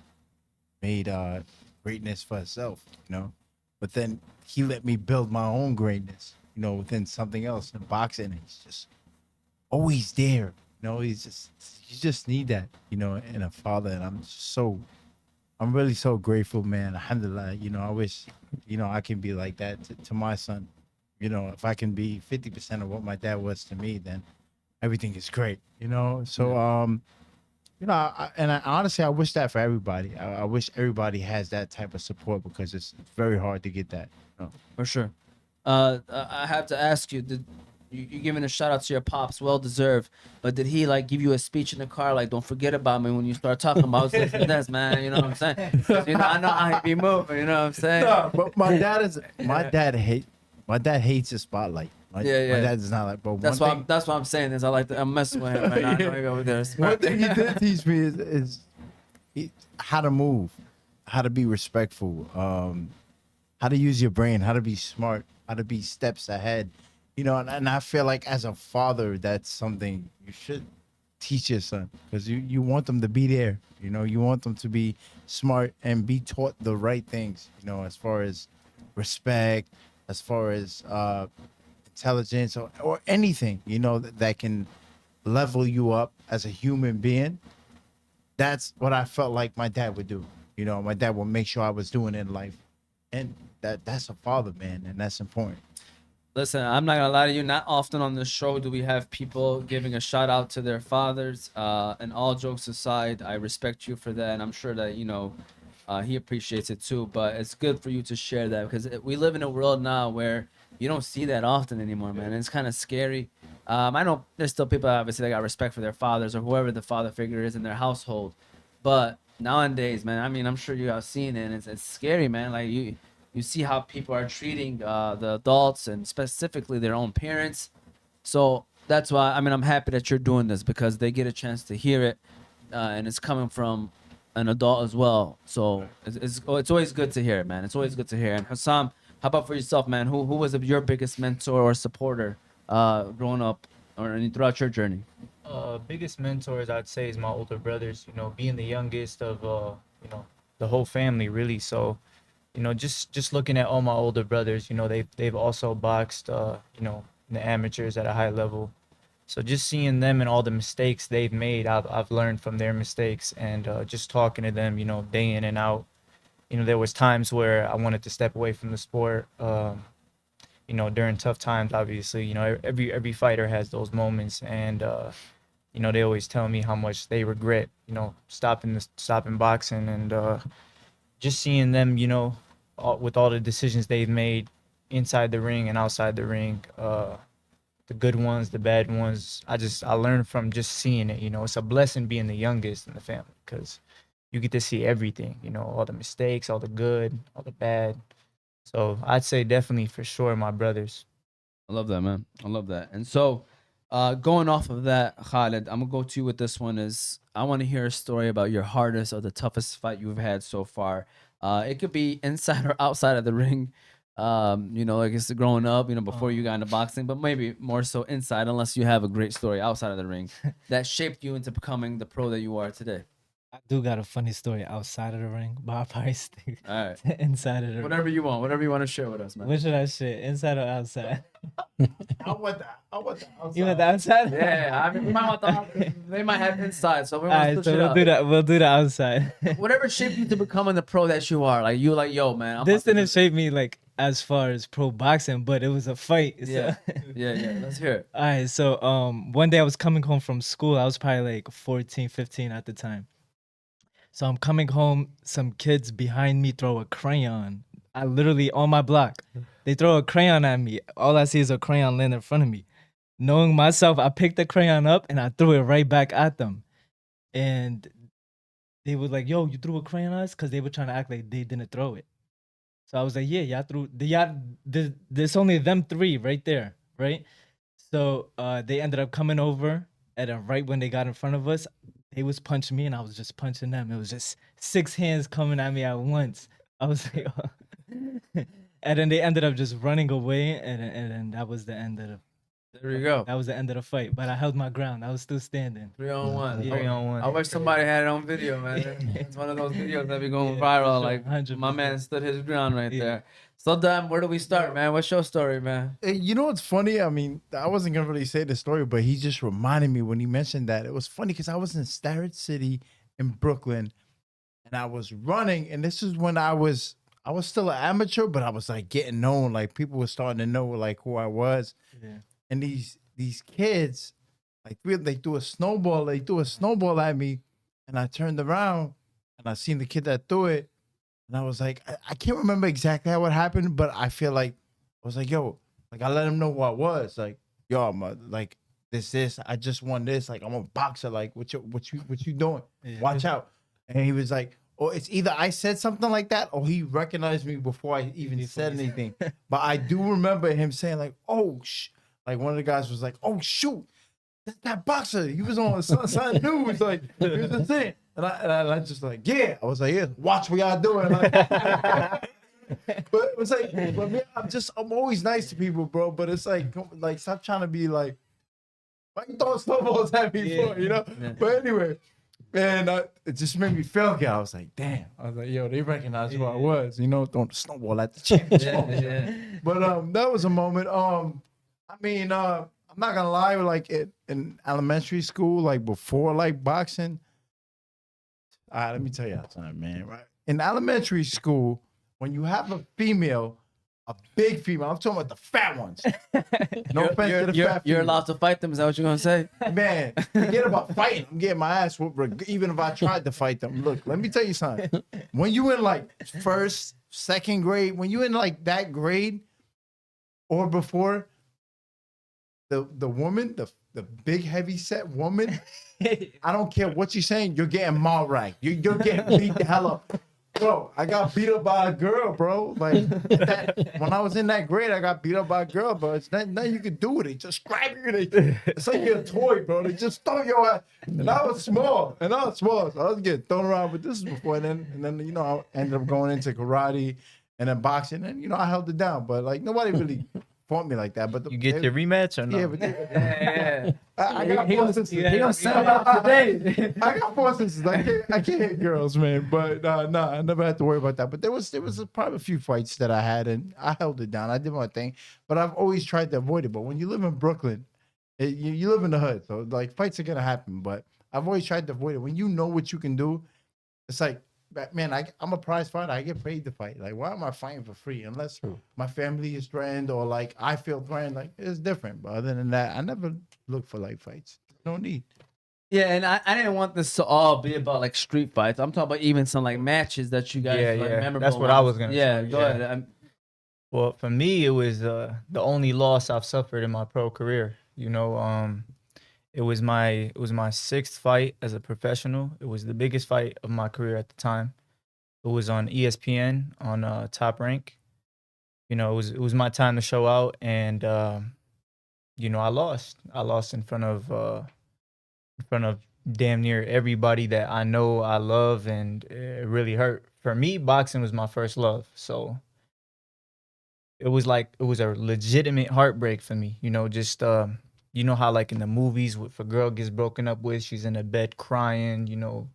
greatness for himself, But then he let me build my own greatness, within something else in boxing. He's just always there, you just need that, in a father, and I'm really so grateful, man. Alhamdulillah, I wish, I can be like that to my son. If I can be 50% of what my dad was to me, then everything is great, So, honestly, I wish that for everybody. I wish everybody has that type of support because it's very hard to get that. For sure. I have to ask you, did you giving a shout out to your pops, well deserved, but did he like give you a speech in the car like don't forget about me when you start talking about this, man, you know what I'm saying? 'Cause, I know how he be moving, you know what I'm saying? No, but my dad hates the spotlight. My Yeah. dad is not like, but That's what I'm saying is I'm messing with him right now. I know he over there. one thing he did teach me is how to move, how to be respectful, how to use your brain, how to be smart, how to be steps ahead. And I feel like as a father, that's something you should teach your son because you want them to be there. You want them to be smart and be taught the right things, as far as respect, as far as intelligence or anything, that can level you up as a human being. That's what I felt like my dad would do. My dad would make sure I was doing in life. And that's a father, man, and that's important. Listen, I'm not gonna lie to you. Not often on this show do we have people giving a shout out to their fathers. And all jokes aside, I respect you for that, and I'm sure that he appreciates it too. But it's good for you to share that because we live in a world now where you don't see that often anymore, man. And it's kind of scary. I know there's still people obviously that got respect for their fathers or whoever the father figure is in their household, but nowadays, man, I mean, I'm sure you have seen it. And it's scary, man. Like you see how people are treating the adults and specifically their own parents. So that's why I'm happy that you're doing this because they get a chance to hear it, and it's coming from an adult as well. So it's always good to hear it, man. It's always good to hear. And Husam, how about for yourself, man? Who was your biggest mentor or supporter growing up or throughout your journey? Biggest mentors I'd say is my older brothers. Being the youngest of the whole family, really. So just looking at all my older brothers, they've also boxed, in the amateurs at a high level. So just seeing them and all the mistakes they've made, I've learned from their mistakes, and just talking to them, day in and out. There was times where I wanted to step away from the sport. During tough times, obviously, every fighter has those moments, and they always tell me how much they regret, stopping boxing, and just seeing them, with all the decisions they've made inside the ring and outside the ring, the good ones, the bad ones. I learned from just seeing it. It's a blessing being the youngest in the family because you get to see everything. All the mistakes, all the good, all the bad. So I'd say definitely for sure my brothers. I love that, man. I love that. And so Going off of that, Khalid, I'm gonna go to you with this one. Is I want to hear a story about your hardest or the toughest fight you've had so far. It could be inside or outside of the ring. I guess growing up, before you got into boxing, but maybe more so inside, unless you have a great story outside of the ring that shaped you into becoming the pro that you are today. I do got a funny story outside of the ring, but I'll probably stick All right, to inside of the ring. whatever you want to share with us, man. What should I say? Inside or outside? I want that. You want the outside? Yeah, I mean, we might want the, they might have inside, so we All want to right, switch so it we'll up. do that. We'll do the outside. Whatever shaped you to becoming the pro that you are, like you, like yo, man. I'm This about to didn't shape me like as far as pro boxing, but it was a fight. So. Yeah, yeah. Let's hear it. All right, so one day I was coming home from school. I was probably like 14, 15 at the time. So I'm coming home, some kids behind me throw a crayon. I literally on my block. They throw a crayon at me. All I see is a crayon laying in front of me. Knowing myself, I picked the crayon up and I threw it right back at them. And they were like, "Yo, you threw a crayon at us?" Because they were trying to act like they didn't throw it. So I was like, "Yeah, y'all threw. There's only them three right there, right?" So they ended up coming over, and then right when they got in front of us, they was punching me, and I was just punching them. It was just 6 hands coming at me at once. I was like, and then they ended up just running away, and then that was the end of the. There we go. That was the end of the fight, but I held my ground. I was still standing. 3-on-1. Yeah. 3-on-1. I wish somebody had it on video, man. It's one of those videos that be going viral. Like 100%. my man stood his ground right Yeah. there. So, Dam, where do we start, man? What's your story, man? Hey, you know what's funny? I mean, I wasn't gonna really say the story, but he just reminded me when he mentioned that. It was funny because I was in Starrett City in Brooklyn, and I was running, and this is when I was still an amateur, but I was like getting known. Like people were starting to know like who I was. Yeah. And these kids, like they threw a snowball. They threw a snowball at me, and I turned around and I seen the kid that threw it, and I was like, I can't remember exactly how it happened, but I feel like I was like, yo, like I let him know who I was. Like, yo, I'm like this. I just won this. Like I'm a boxer. Like what you doing? Yeah. Watch out. And he was like, oh, it's either I said something like that or he recognized me before I even said anything. But I do remember him saying like, oh, like one of the guys was like, oh, shoot, that's that boxer. He was on Sunshine News. Like, he was the thing. And I just like, yeah. I was like, yeah, watch what y'all doing. Like, but it was like, but me, I'm always nice to people, bro. But it's like stop trying to be like, why you throwing snowballs at me for, you know? Yeah. But anyway, and it just made me feel good. I was like, damn. I was like, yo, they recognize who I was, you know, throwing the snowball at the champ. Yeah. But that was a moment. I mean, I'm not gonna lie, like in elementary school, like before like boxing. Let me tell you something, man. Right in elementary school, when you have a female, a big female, I'm talking about the fat ones. No offense to the fat You're females. allowed to fight them. Is that what you're gonna say? Man, forget about fighting. I'm getting my ass whooped, even if I tried to fight them. Look, let me tell you something. When you in like first, second grade, when you in like that grade or before, the woman, the big heavy set woman, I don't care what you're saying, you're getting maul racked. You're getting beat the hell up. Bro, I got beat up by a girl, bro. Like when I was in that grade, I got beat up by a girl, bro. It's nothing you can do with it. Just grab you. It's like you're a toy, bro. They just throw your ass. And I was small. So I was getting thrown around. But this is before. And then you know, I ended up going into karate and then boxing. And you know, I held it down. But like nobody really fought me like that. But You get your rematch or no? yeah, but Yeah. I got four sisters. He gonna sell out today. I got four sisters. I can't hit girls, man. But no, I never had to worry about that. But there was probably a few fights that I had, and I held it down. I did my thing, but I've always tried to avoid it. But when you live in Brooklyn, you live in the hood, so like fights are gonna happen. But I've always tried to avoid it. When you know what you can do, it's like, man, I'm a prize fighter. I get paid to fight. Like, why am I fighting for free? Unless my family is threatened or like I feel threatened, like it's different. But other than that, I never look for like fights. No need. Yeah, and I didn't want this to all be about like street fights. I'm talking about even some like matches that you guys like memorable. That's what I was gonna Yeah, say. go ahead. Well, for me, it was the only loss I've suffered in my pro career. You know, it was my sixth fight as a professional. It was the biggest fight of my career at the time. It was on ESPN on Top Rank. You know, it was my time to show out, and you know, I lost. I lost in front of damn near everybody that I know I love, and it really hurt. For me, boxing was my first love, so it was like it was a legitimate heartbreak for me. You know, just you know how like in the movies, if a girl gets broken up with, she's in the bed crying. You know,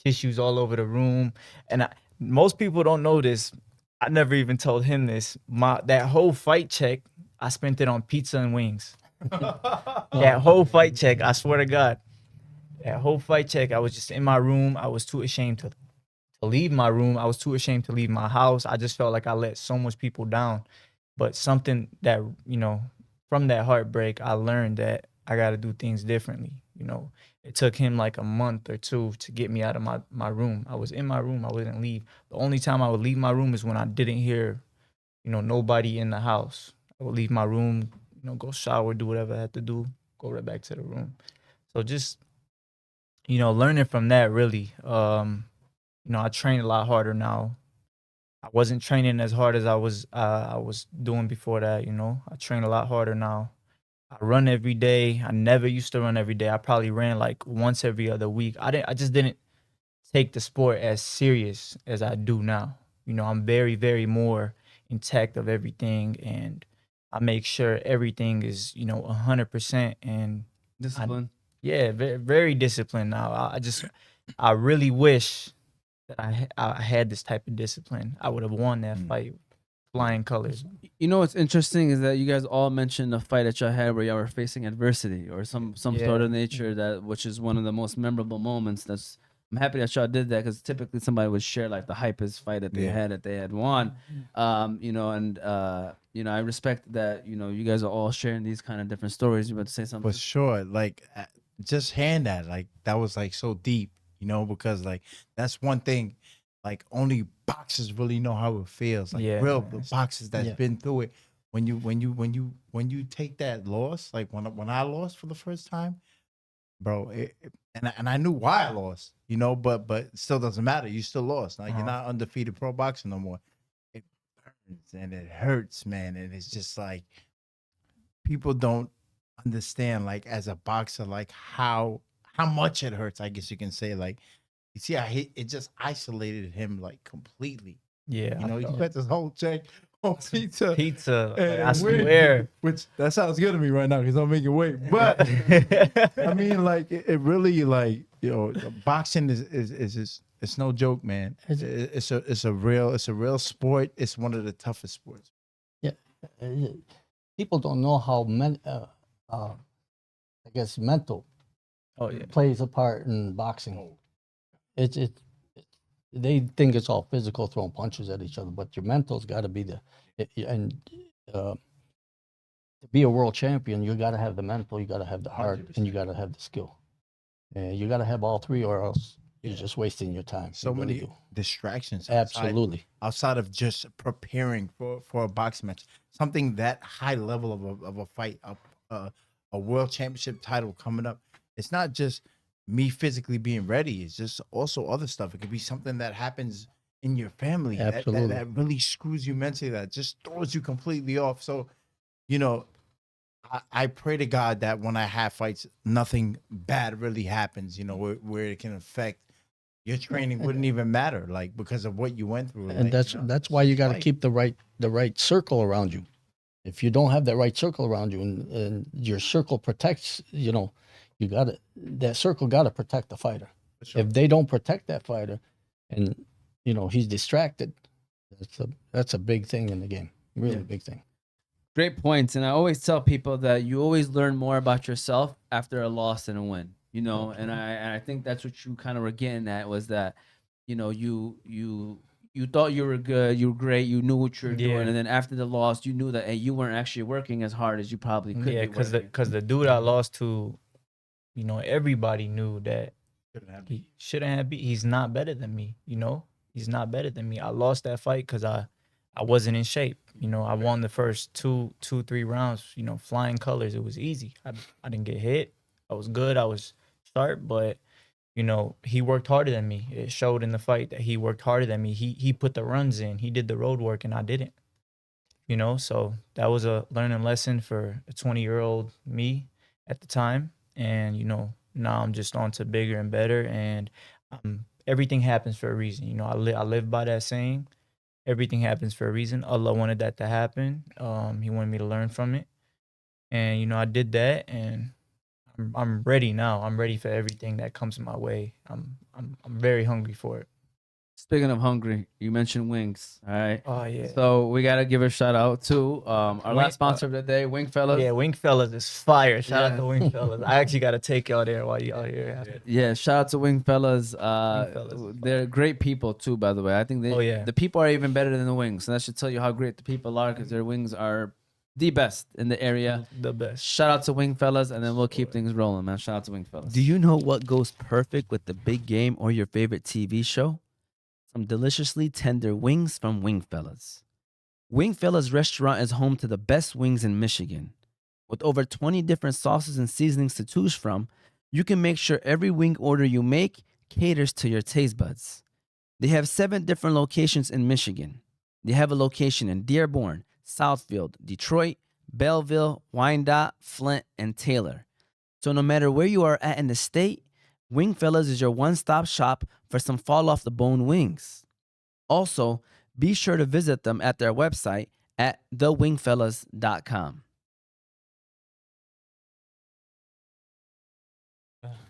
tissues all over the room, and most people don't know this. I never even told him this. That whole fight check, I spent it on pizza and wings. That whole fight check, I swear to God, that whole fight check, I was just in my room. I was too ashamed to leave my room. I was too ashamed to leave my house. I just felt like I let so much people down. But something that, you know, from that heartbreak, I learned that I got to do things differently. You know, it took him like a month or two to get me out of my room. I was in my room. I wouldn't leave. The only time I would leave my room is when I didn't hear, you know, nobody in the house. I would leave my room, you know, go shower, do whatever I had to do, go right back to the room. So just, you know, learning from that really, you know, I train a lot harder now. I wasn't training as hard as I was doing before that, you know. I train a lot harder now. I run every day. I never used to run every day. I probably ran like once every other week. I just didn't take the sport as serious as I do now. You know, I'm very, very more intact of everything, and I make sure everything is, you know, 100%. And Discipline. yeah, very, very disciplined now. I really wish that I had this type of discipline. I would have won that fight, flying colors. You know what's interesting is that you guys all mentioned a fight that y'all had where y'all were facing adversity or some sort Yeah. of nature that which is one of the most memorable moments. That's I'm happy that y'all did that because typically somebody would share like the hypest fight that they Yeah. had that they had won. You know, and you know, I respect that, you know, you guys are all sharing these kind of different stories. You about to say something? For sure. Like, just hand that. Like, that was like so deep, you know, because like that's one thing. Like, only boxers really know how it feels. Like, Yeah, real man. boxers that's Yeah. been through it. When you take that loss, like when I lost for the first time, bro, and I knew why I lost, you know, but it still doesn't matter. You still lost. Now you're not undefeated pro boxer no more. It burns and it hurts, man, and it's just like people don't understand, like as a boxer, like how much it hurts. I guess you can say, like, you see, it just isolated him like completely. Yeah, You know, I you felt got this whole check on pizza. pizza. Like, and I wings, swear. which that sounds good to me right now because I'm making weight. But I mean, like it really, like, you know, boxing is just, it's no joke, man. It's a real sport. It's one of the toughest sports. Yeah, uh, people don't know how I guess mental Oh yeah. plays a part in boxing. It's they think it's all physical, throwing punches at each other, but your mental's got to be and uh, to be a world champion, you got to have the mental, you got to have the heart, and you got to have the skill. And you got to have all three, or else you're just wasting your time. So You really many do. distractions. Absolutely. Outside of just preparing for a boxing match, something that high level of a fight, a world championship title coming up. It's not just me physically being ready. It's just also other stuff. It could be something that happens in your family Absolutely. that really screws you mentally, that just throws you completely off. So, you know, I pray to God that when I have fights, nothing bad really happens, you know, where it can affect your training wouldn't even matter, like, because of what you went through. And like, that's you know, that's it's why you just got to life. keep the right circle around you. If you don't have that right circle around you, and your circle protects, you know, that circle got to protect the fighter. Sure. If they don't protect that fighter, and you know he's distracted, that's a big thing in the game. Really big thing. Great points. And I always tell people that you always learn more about yourself after a loss than a win. You know, and I think that's what you kind of were getting at, was that, you know, you thought you were good, you were great, you knew what you were Yeah. doing, and then after the loss, you knew that, hey, you weren't actually working as hard as you probably could Yeah, be working. because the dude I lost to, you know, everybody knew that he shouldn't have beat. He's not better than me. You know, he's not better than me. I lost that fight because I wasn't in shape. You know, I won the first 3 rounds. You know, flying colors. It was easy. I didn't get hit. I was good. I was sharp, but you know, he worked harder than me. It showed in the fight that he worked harder than me. He put the runs in. He did the road work, and I didn't. you know. So that was a learning lesson for a 20-year-old me at the time. And, you know, now I'm just on to bigger and better. And everything happens for a reason. You know, I live by that saying. Everything happens for a reason. Allah wanted that to happen. He wanted me to learn from it. And, you know, I did that, and I'm ready now. I'm ready for everything that comes my way. I'm very hungry for it. Speaking of hungry, you mentioned wings. All right. Oh yeah. So we gotta give a shout out to our Wing- last sponsor of the day, Wing Fellas. Yeah, Wing Fellas is fire. Shout Yeah. out to Wing Fellas. I actually got to take y'all there while y'all here. Yeah, shout out to Wing Fellas. Fellas. They're great people too, by the way. I think Oh, yeah. the people are even better than the wings. And that should tell you how great the people are, because their wings are the best in the area. The best. Shout out to Wing Fellas, and then we'll keep things rolling, man. Shout out to Wing Fellas. Do you know what goes perfect with the big game or your favorite TV show? Some deliciously tender wings from Wing Fellas. Wing Fellas restaurant is home to the best wings in Michigan. With over 20 different sauces and seasonings to choose from, you can make sure every wing order you make caters to your taste buds. They have 7 different locations in Michigan. They have a location in Dearborn, Southfield, Detroit, Belleville, Wyandotte, Flint, and Taylor. So no matter where you are at in the state, Wing Fellas is your one-stop shop for some fall-off-the-bone wings. Also, be sure to visit them at their website at thewingfellas.com.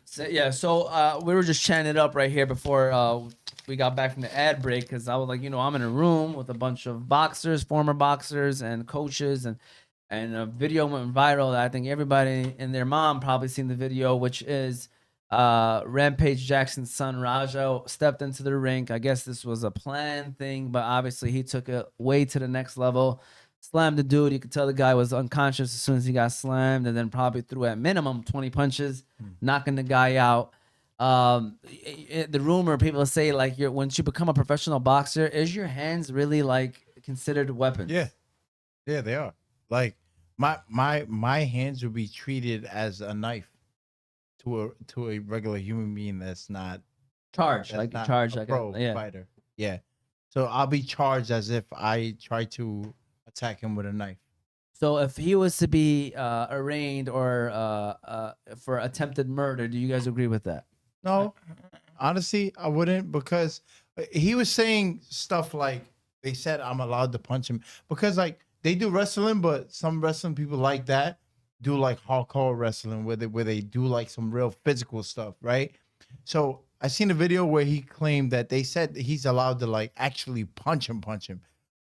So we were just chatting it up right here before we got back from the ad break, because I was like, I'm in a room with a bunch of boxers, former boxers, and coaches, and a video went viral that I think everybody and their mom probably seen the video, which is Rampage Jackson's son Raja stepped into the ring. I guess this was a planned thing, but obviously he took it way to the next level. Slammed the dude. You could tell the guy was unconscious as soon as he got slammed, and then probably threw at minimum 20 punches, knocking the guy out. The rumor, people say, like, once you become a professional boxer, is your hands really like considered weapons? Yeah, they are. Like my hands would be treated as a knife to a regular human being that's not Charged, that's like not charged, a like pro yeah. fighter. Yeah, so I'll be charged as if I try to attack him with a knife. So if he was to be arraigned or for attempted murder, do you guys agree with that? No, honestly, I wouldn't, because he was saying stuff like, they said I'm allowed to punch him, because like they do wrestling, but some wrestling people like that do like hardcore wrestling where they do like some real physical stuff, right? So I seen a video where he claimed that they said he's allowed to like actually punch him.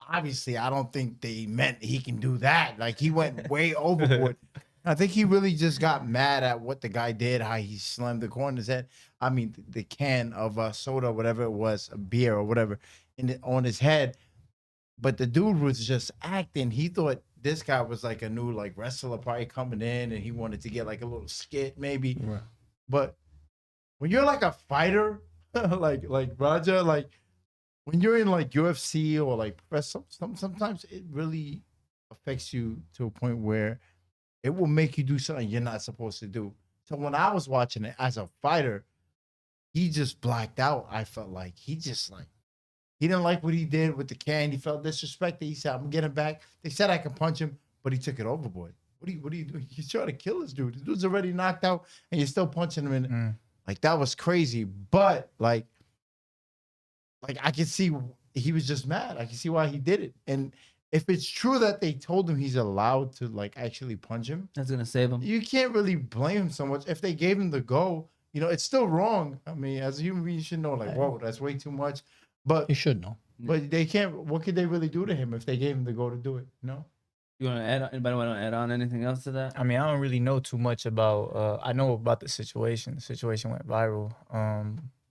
Obviously, I don't think they meant he can do that. Like, he went way overboard. I think he really just got mad at what the guy did, how he slammed the corn in his head. I mean, the can of soda, whatever it was, a beer or whatever, on his head. But the dude was just acting. He thought this guy was like a new like wrestler probably coming in, and he wanted to get like a little skit maybe. Right. But when you're like a fighter, like Raja, like when you're in like UFC or like sometimes it really affects you to a point where it will make you do something you're not supposed to do. So when I was watching it as a fighter, he just blacked out. I felt like he didn't like what he did with the can. He felt disrespected. He said, "I'm getting back." They said I can punch him, but he took it overboard. What are you doing? He's trying to kill this dude. This dude's already knocked out, and you're still punching him in. Like, that was crazy. But like I can see he was just mad. I can see why he did it. And if it's true that they told him he's allowed to like actually punch him, That's gonna save him. you can't really blame him so much. If they gave him the go, it's still wrong. I mean, as a human being, you should know, like, whoa, that's way too much. But You should know. they can't. What could they really do to him if they gave him the go to do it? No. You want to add? Anybody want to add on anything else to that? I mean, I don't really know too much about. I know about the situation. The situation went viral.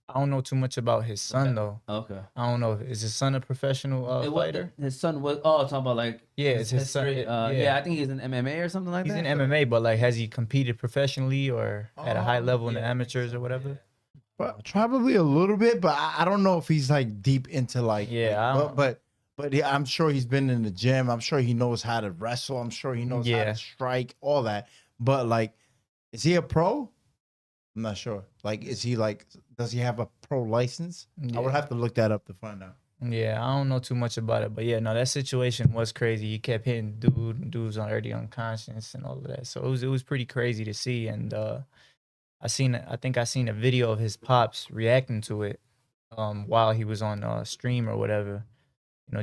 I don't know too much about his son though. Okay. I don't know. Is his son a professional fighter? His son was. Oh, talking about like. Yeah, it's his son. history. Yeah, I think he's in MMA or something like He's that. in MMA, but like, has he competed professionally or at a high level in the yeah. amateurs or whatever? But probably a little bit, but I don't know if he's like deep into like. Yeah, I don't- but yeah, I'm sure he's been in the gym. I'm sure he knows how to wrestle. I'm sure he knows how Yeah. to strike, all that. But like, is he a pro? I'm not sure. Like, is he like? Does he have a pro license? I would Yeah. have to look that up to find out. Yeah, I don't know too much about it, but yeah, no, that situation was crazy. He kept hitting dudes already unconscious and all of that. So it was pretty crazy to see. And I think I seen a video of his pops reacting to it while he was on stream or whatever.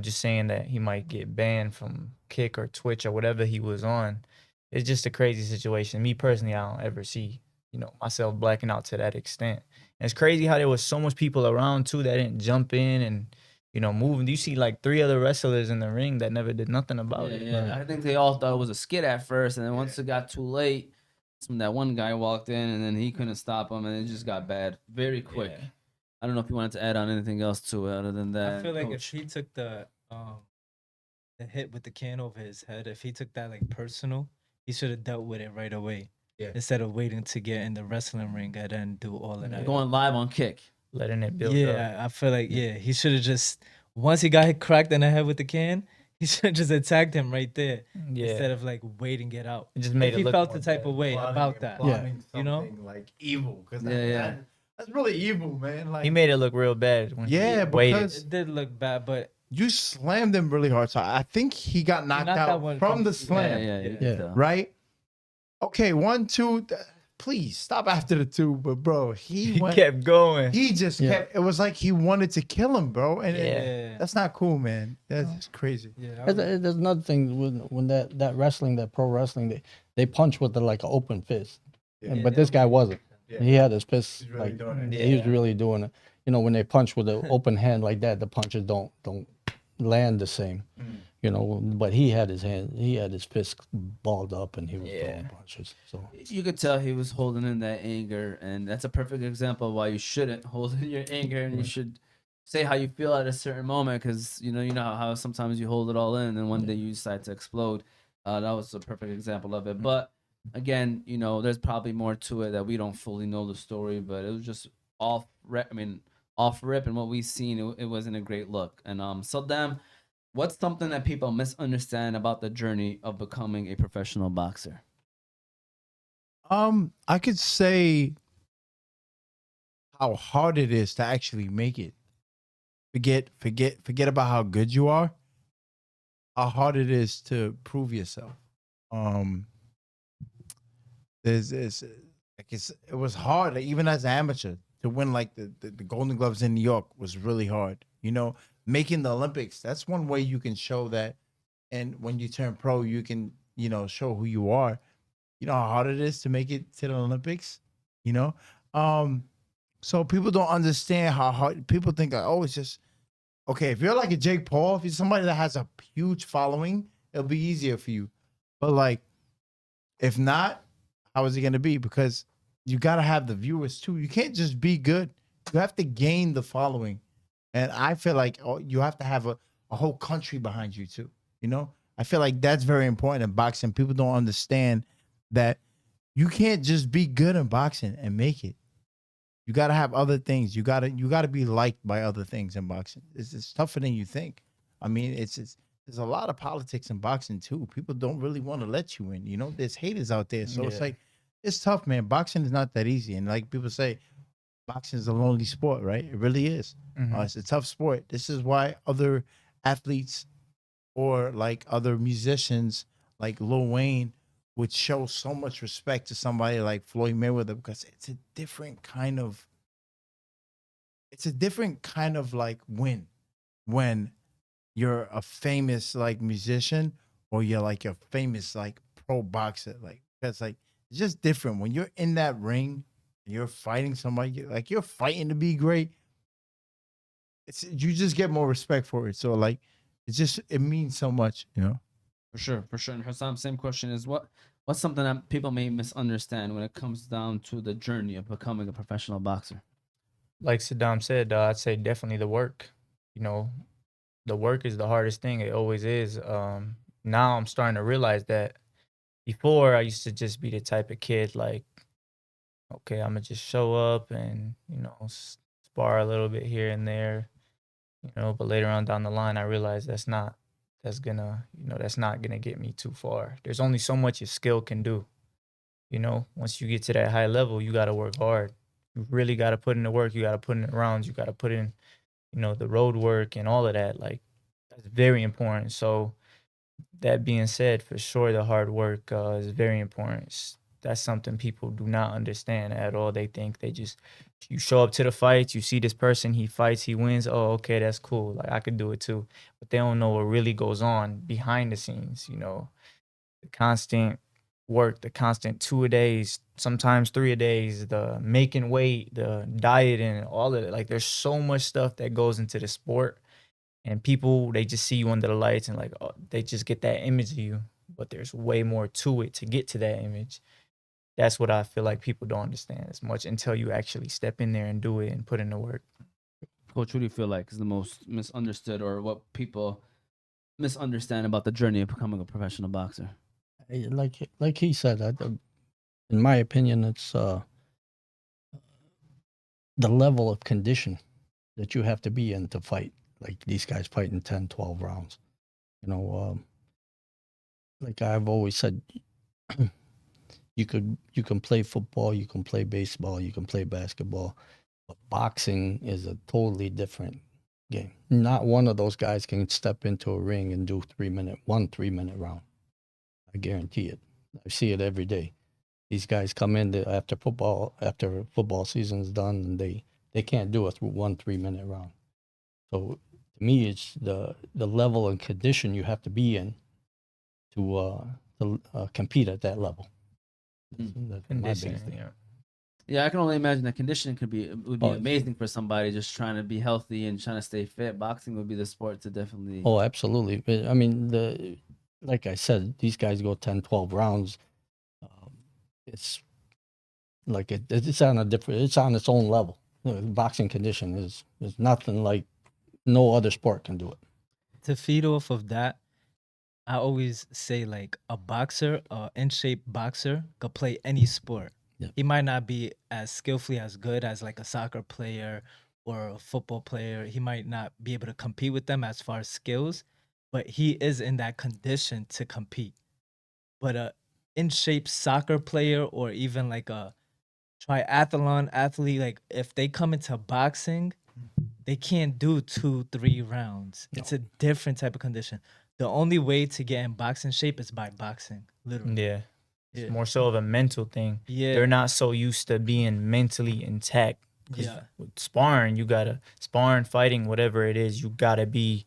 Just saying that he might get banned from Kick or Twitch or whatever he was on. It's just a crazy situation. Me personally, I don't ever see, myself blacking out to that extent. And it's crazy how there was so much people around too that didn't jump in and, move. You see like 3 other wrestlers in the ring that never did nothing about it. Yeah. I think they all thought it was a skit at first, and then once it got too late, that's when that one guy walked in, and then he couldn't stop him, and it just got bad very quick. Yeah. I don't know if you wanted to add on anything else to it other than that. I feel like Coach. if he took the hit with the can over his head, if he took that like personal, he should have dealt with it right away. Yeah. Instead of waiting to get in the wrestling ring and then do all of that. Going live on Kick. Letting it build up. Yeah, I feel like he should have just once he got hit cracked in the head with the can, he should have just attacked him right there Yeah. instead of like waiting it out. It just made If it he look felt more the type of way about that. Yeah. You know? like evil, because Yeah. that's really evil, man. Like He made it look real bad when Yeah, he waited. because- It did look bad, but you slammed him really hard, so I think he got knocked knocked that out one from from- the Yeah, slam. yeah, you Yeah. can Yeah. tell. Right? Okay, 1, 2. Please stop after the 2. But bro, he He went. kept going. He just Yeah. kept. It was like he wanted to kill him, bro. And yeah. that's not cool, man. That's just crazy. Yeah, There's another thing when that wrestling, that pro wrestling, they punch with like an open fist. Yeah. But this guy wasn't. Yeah. He had his fist He's really like doing it. he was really doing it. When they punch with an open hand like that, the punches don't land the same. But he had his fist balled up and he was throwing punches. So You could tell he was holding in that anger, and that's a perfect example of why you shouldn't hold in your anger, and you should say how you feel at a certain moment, because you know how sometimes you hold it all in, and one day you decide to explode. That was a perfect example of it. But again, there's probably more to it that we don't fully know the story, but it was just off rip, and what we've seen, it wasn't a great look. And Sadam, what's something that people misunderstand about the journey of becoming a professional boxer? I could say how hard it is to actually make it. Forget about how good you are. How hard it is to prove yourself. It was hard, like, even as an amateur, to win like the Golden Gloves in New York was really hard. Making the Olympics, that's one way you can show that. And when you turn pro, you can, show who you are. You know how hard it is to make it to the Olympics, So people don't understand how hard people think, it's just, okay, if you're like a Jake Paul, if you're somebody that has a huge following, it'll be easier for you. But like, if not, how is it going to be? Because you got to have the viewers too. You can't just be good. You have to gain the following. And I feel like you have to have a whole country behind you too. I feel like that's very important in boxing. People don't understand that you can't just be good in boxing and make it. You got to have other things. You got to be liked by other things in boxing. It's tougher than you think. I mean, there's a lot of politics in boxing too. People don't really want to let you in. There's haters out there. So it's like, it's tough, man. Boxing is not that easy. And like people say, boxing is a lonely sport, right? It really is. It's a tough sport. This is why other athletes or like other musicians like Lil Wayne would show so much respect to somebody like Floyd Mayweather, because it's a different kind of like win when you're a famous like musician or you're like a famous like pro boxer. Like, because like it's just different when you're in that ring and you're fighting somebody, like you're fighting to be great. You just get more respect for it. So like it means so much, For sure. And Husam, same question is what's something that people may misunderstand when it comes down to the journey of becoming a professional boxer? Like Sadam said, I'd say definitely the work. The work is the hardest thing. It always is. Now I'm starting to realize that. Before, I used to just be the type of kid like, okay, I'm gonna just show up and spar a little bit here and there, But later on down the line, I realized that's not gonna get me too far. There's only so much your skill can do. Once you get to that high level, you gotta work hard. You really gotta put in the work. You gotta put in the rounds. You gotta put in, the road work and all of that. Like, that's very important. So that being said, for sure, the hard work is very important. That's something people do not understand at all. They think you show up to the fights, you see this person, he fights, he wins. Oh, okay, that's cool. Like, I could do it too. But they don't know what really goes on behind the scenes, the constant work, the constant 2 a days, sometimes 3 a days, the making weight, the diet, and all of it. Like, there's so much stuff that goes into the sport, and people, they just see you under the lights and like, oh, they just get that image of you, but there's way more to it to get to that image. That's what I feel like people don't understand as much until you actually step in there and do it and put in the work. Coach, what do you feel like is the most misunderstood, or what people misunderstand about the journey of becoming a professional boxer? Like he said, in my opinion, it's the level of condition that you have to be in to fight. Like these guys fighting 10, 12 rounds. Like I've always said, you can play football, you can play baseball, you can play basketball, but boxing is a totally different game. Not one of those guys can step into a ring and do 3-minute round. I guarantee it. I see it every day. These guys come in after football season's done, and they can't do a 3-minute round. So to me, it's the level and condition you have to be in to compete at that level. That's my biggest thing. Yeah, I can only imagine that conditioning would be Oh, amazing for somebody just trying to be healthy and trying to stay fit. Boxing would be the sport to definitely. Oh, absolutely. I mean, like I said, these guys go 10, 12 rounds. It's like it's on it's on its own level. Boxing condition is nothing like no other sport can do it. To feed off of that, I always say like a boxer, in shape boxer, could play any sport. Yeah. He might not be as skillfully as good as like a soccer player or a football player. He might not be able to compete with them as far as skills, but he is in that condition to compete. But a in shape soccer player or even like a triathlon athlete, like if they come into boxing, they can't do 2-3 rounds. It's a different type of condition. The only way to get in boxing shape is by boxing, literally. Yeah. It's more so of a mental thing. Yeah. They're not so used to being mentally intact. 'Cause Yeah. with sparring, fighting, whatever it is, you gotta be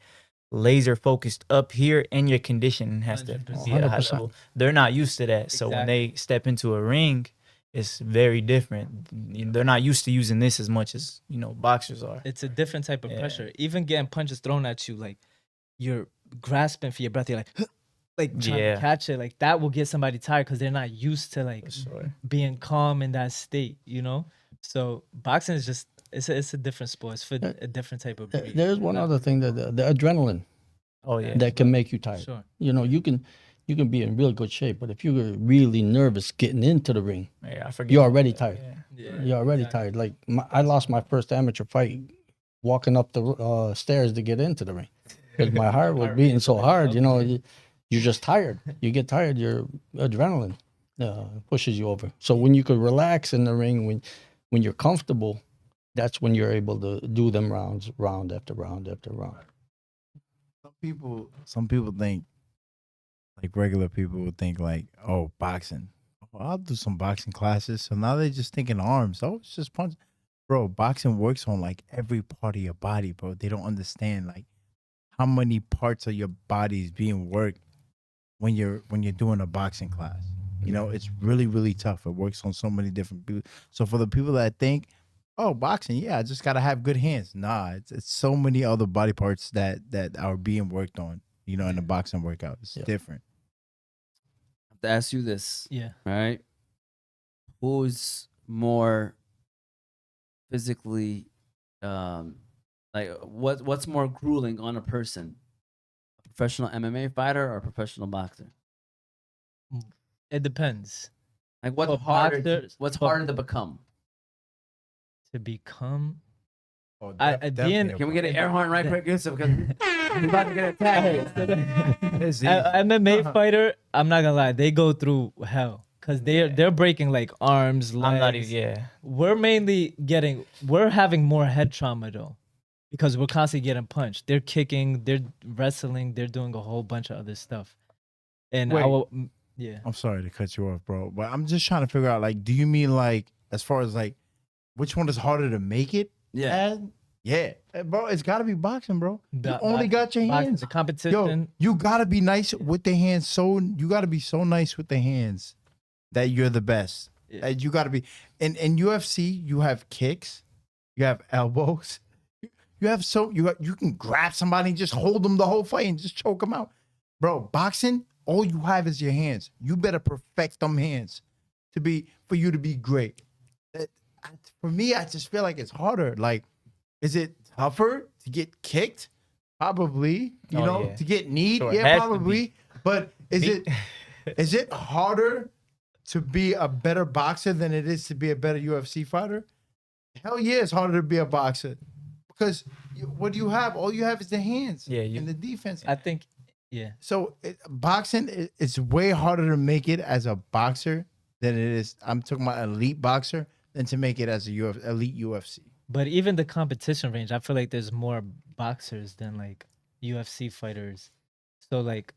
laser focused up here, and your condition has to 100%. be at a high level. They're not used to that. So when they step into a ring, it's very different. They're not used to using this as much as, boxers are. It's a different type of Yeah. pressure. Even getting punches thrown at you, like you're grasping for your breath. You're like trying to catch it. Like that will get somebody tired because they're not used to like being calm in that state, So boxing is just it's a different sport. It's for a different type of breed. There's one other thing that the adrenaline Oh yeah. that can make you tired. Sure. You can be in real good shape, but if you're really nervous getting into the ring, I forget. you're already tired. Yeah. You're already tired. Like I lost my first amateur fight walking up the stairs to get into the ring because my heart was beating so hard. You're just tired. You get tired. Your adrenaline pushes you over. So when you could relax in the ring, when you're comfortable, that's when you're able to do them rounds, round after round after round. Some people think, like regular people would think, like, oh, boxing. Oh, I'll do some boxing classes. So now they're just thinking arms. Oh, it's just punch. Bro, boxing works on like every part of your body, bro. They don't understand like how many parts of your body is being worked when you're doing a boxing class. It's really, really tough. It works on so many different people. So for the people that think, oh, boxing, yeah, I just gotta have good hands. Nah, it's so many other body parts that are being worked on, in a boxing workout. It's different. I have to ask you this. Yeah. Right? Who's more physically what's more grueling on a person? A professional MMA fighter or a professional boxer? It depends. Like what's For harder boxers- what's for- harder to become? To become Oh, being- Can we get an air horn right quick, Yusuf? Because he's about to get attacked. MMA fighter, I'm not gonna lie, they go through hell because they're breaking like arms, legs. I'm not even. Yeah. We're having more head trauma though. because we're constantly getting punched. They're kicking, they're wrestling, they're doing a whole bunch of other stuff. And Wait. yeah. I'm sorry to cut you off, bro, but I'm just trying to figure out, like, do you mean like as far as like which one is harder to make it? Yeah. Yeah, bro, it's got to be boxing, bro. You The only got your boxing, hands. the Yo, competition. you gotta be nice with the hands. So you gotta be so nice with the hands that you're the best. Yeah. You gotta be. In UFC, you have kicks, you have elbows, you have you can grab somebody and just hold them the whole fight and just choke them out, bro. Boxing, all you have is your hands. You better perfect them hands for you to be great. For me, I just feel like it's harder. Like, is it tougher to get kicked? Probably. You Oh, know, yeah. to get kneed? Sure, it Yeah, has to probably. But is Be- it harder to be a better boxer than it is to be a better UFC fighter? Hell yeah, it's harder to be a boxer. Because what do you have? All you have is the hands and the defense. I think, yeah. So boxing, it's way harder to make it as a boxer than it is. I'm talking about elite boxer than to make it as a elite UFC. But even the competition range, I feel like there's more boxers than like UFC fighters. So like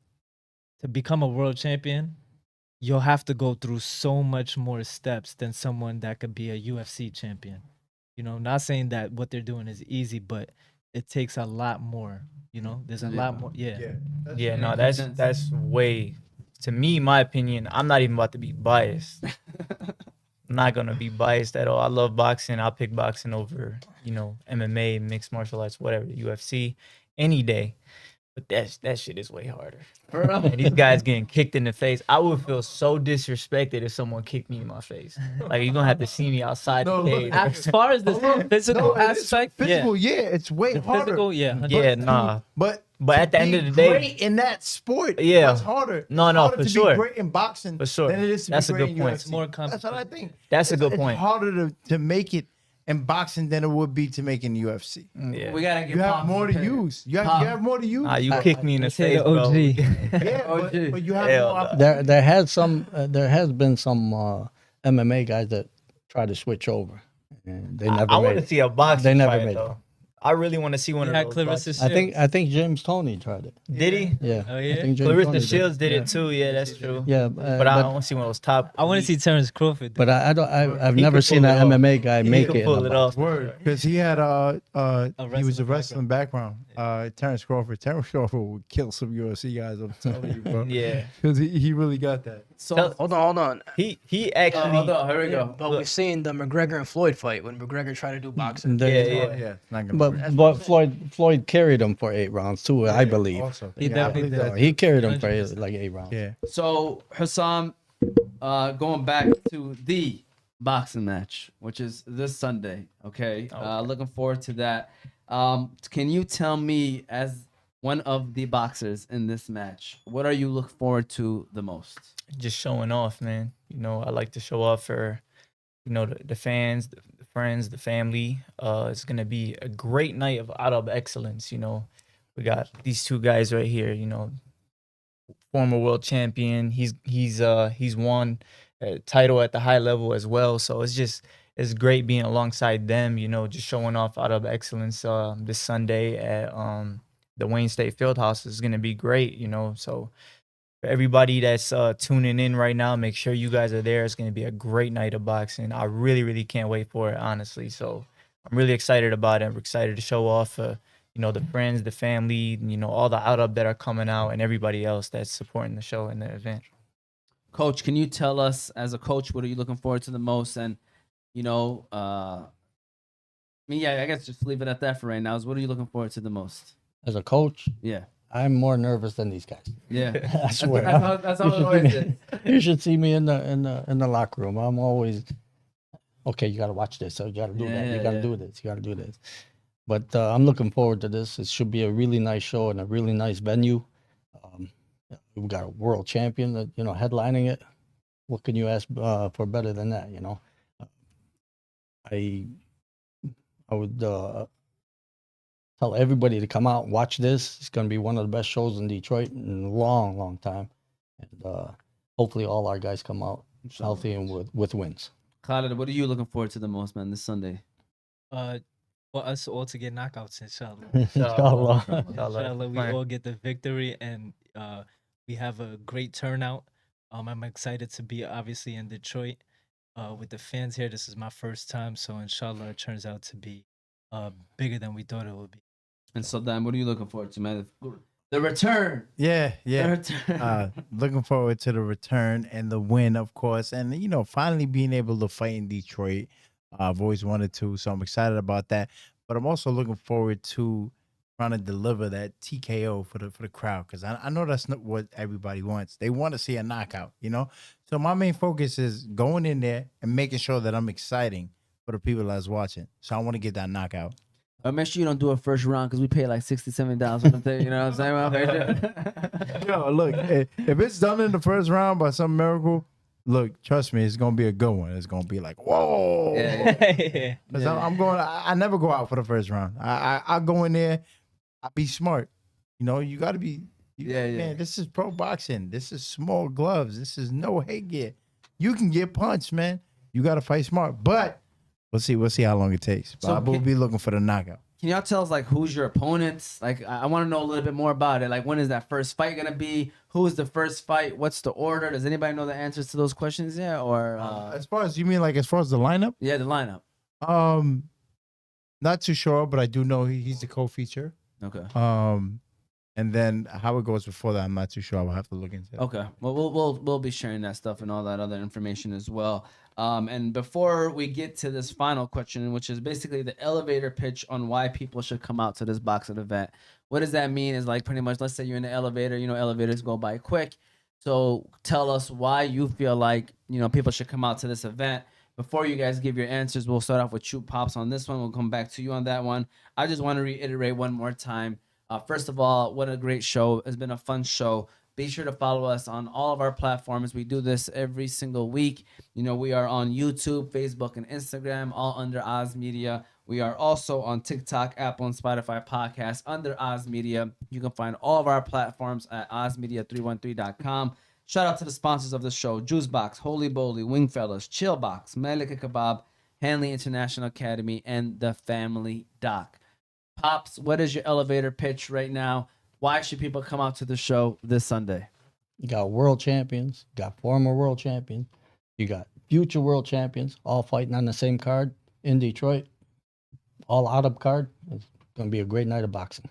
to become a world champion, you'll have to go through so much more steps than someone that could be a UFC champion. You know, not saying that what they're doing is easy, but it takes a lot more. You know, there's a lot more. Yeah. Yeah, no, that's way, to me, my opinion. I'm not even about to be biased. I'm not gonna be biased at all. I love boxing. I'll pick boxing over, MMA, mixed martial arts, whatever, UFC, any day. But that shit is way harder. And these guys getting kicked in the face. I would feel so disrespected if someone kicked me in my face. Like, you're gonna have to see me outside the cage. As far as the physical aspect, Physical, yeah, it's way the harder. physical, yeah. Yeah, nah. But at the end of the day, great in that sport, Yeah. it's harder. No, It's no, harder for to sure. be great in boxing For sure. than it is to That's be a great good in point. UFC. More That's what I competition. think. That's a good point. It's harder to make it in boxing than it would be to make in the UFC. yeah. We gotta get You have Pop more to prepared. use. You Pop. have more to use. Nah, you kick me in the Let's say face, the bro. OG. Yeah, OG. but you have Hell more. no. There has been some MMA guys that try to switch over, and they never I made want to it. see a boxing They never fight, made it. though. I really want to see one You of had those. Clarissa boxing- I think James Tony tried it. Did he? Yeah. Oh, I yeah? think James Clarissa Toney Shields did it too. Yeah, that's true. Yeah, But I want to see one of those top. I want to see Terrence Crawford. but I've He never could seen pull an it off. MMA guy He make could it. pull in a it box. off. Word, because he had he was a wrestling wrestling background. Terrence Crawford. Terrence Crawford would kill some UFC guys. I'm telling you, bro. Yeah. because he really got that. So Hold on. He actually. hold on, here we go. But we've seen the McGregor and Floyd fight when McGregor tried to do boxing. There- Yeah. Not gonna work. But Floyd carried him for 8 rounds too, I believe. Also, He yeah, I definitely believe did. that. He carried him for 100%. like 8 rounds. Yeah. So Husam, going back to the boxing match, which is this Sunday. Okay, looking forward to that. Can you tell me, as one of the boxers in this match, what are you looking forward to the most? Just showing off, man. I like to show off for, the fans, the friends, the family. It's gonna be a great night of out of excellence. We got these two guys right here. Former world champion. He's won a title at the high level as well. So it's great being alongside them. Just showing off out of excellence. This Sunday at the Wayne State Fieldhouse is gonna be great. So. For everybody that's tuning in right now, make sure you guys are there. It's going to be a great night of boxing. I really, really can't wait for it, honestly. So I'm really excited about it. I'm excited to show off, the friends, the family, all the out-up that are coming out and everybody else that's supporting the show and the event. Coach, can you tell us, as a coach, what are you looking forward to the most? And, I guess just leave it at that for right now. What are you looking forward to the most? As a coach, Yeah. I'm more nervous than these guys. Yeah. I swear. That's how it always is. You should see me in the locker room. I'm always okay. You got to watch this. So you got to do that. You got to do this. You got to do this. But I'm looking forward to this. It should be a really nice show and a really nice venue. We've got a world champion that headlining it. What can you ask for better than that? I would tell everybody to come out and watch this. It's going to be one of the best shows in Detroit in a long, long time. And hopefully all our guys come out healthy and with wins. Khalid, what are you looking forward to the most, man, this Sunday? for us all to get knockouts, inshallah. Inshallah. Inshallah, we Fine. all get the victory, and we have a great turnout. I'm excited to be obviously in Detroit with the fans here. This is my first time, so inshallah, it turns out to be bigger than we thought it would be. And so, Dan, what are you looking forward to, man? The return. Yeah, The yeah. return. Looking forward to the return and the win, of course, and finally being able to fight in Detroit. I've always wanted to, so I'm excited about that. But I'm also looking forward to trying to deliver that TKO for the crowd, because I know that's not what everybody wants. They want to see a knockout, So my main focus is going in there and making sure that I'm exciting for the people that's watching. So I want to get that knockout. Make sure you don't do a first round because we pay like $67 for the thing. You know what I'm saying? Yo, look, if it's done in the first round by some miracle, look, trust me, it's gonna be a good one. It's gonna be like, whoa. Yeah. Because I'm going. I never go out for the first round. I go in there. I be smart. You got to be. Man, this is pro boxing. This is small gloves. This is no headgear. You can get punched, man. You got to fight smart. But we'll see. We'll see how long it takes. But So I will be looking for the knockout. Can y'all tell us like who's your opponents? Like I want to know a little bit more about it. Like when is that first fight gonna be? Who's the first fight? What's the order? Does anybody know the answers to those questions yet? Or As far as you mean, like as far as the lineup, yeah, the lineup. not too sure, but I do know he's the co-feature. Okay. And then how it goes before that, I'm not too sure. I will have to look into it. Okay. Well, we'll be sharing that stuff and all that other information as well. And before we get to this final question, which is basically the elevator pitch on why people should come out to this boxing event. What does that mean? Is like pretty much, let's say you're in the elevator. Elevators go by quick. So tell us why you feel like people should come out to this event. Before you guys give your answers, we'll start off with you, Pops, on this one. We'll come back to you on that one. I just want to reiterate one more time. First of all, what a great show. It's been a fun show. Be sure to follow us on all of our platforms. We do this every single week. We are on YouTube, Facebook, and Instagram, all under Oz Media. We are also on TikTok, Apple, and Spotify podcasts under Oz Media. You can find all of our platforms at ozmedia313.com. Shout out to the sponsors of the show: Juicebox, Holy Bowly, Wingfellas, Chillbox, Malika Kebab, Hanley International Academy, and The Family Doc. Pops, what is your elevator pitch right now? Why should people come out to the show this Sunday? You got world champions, you got former world champions, you got future world champions, all fighting on the same card in Detroit. All out of card. It's going to be a great night of boxing.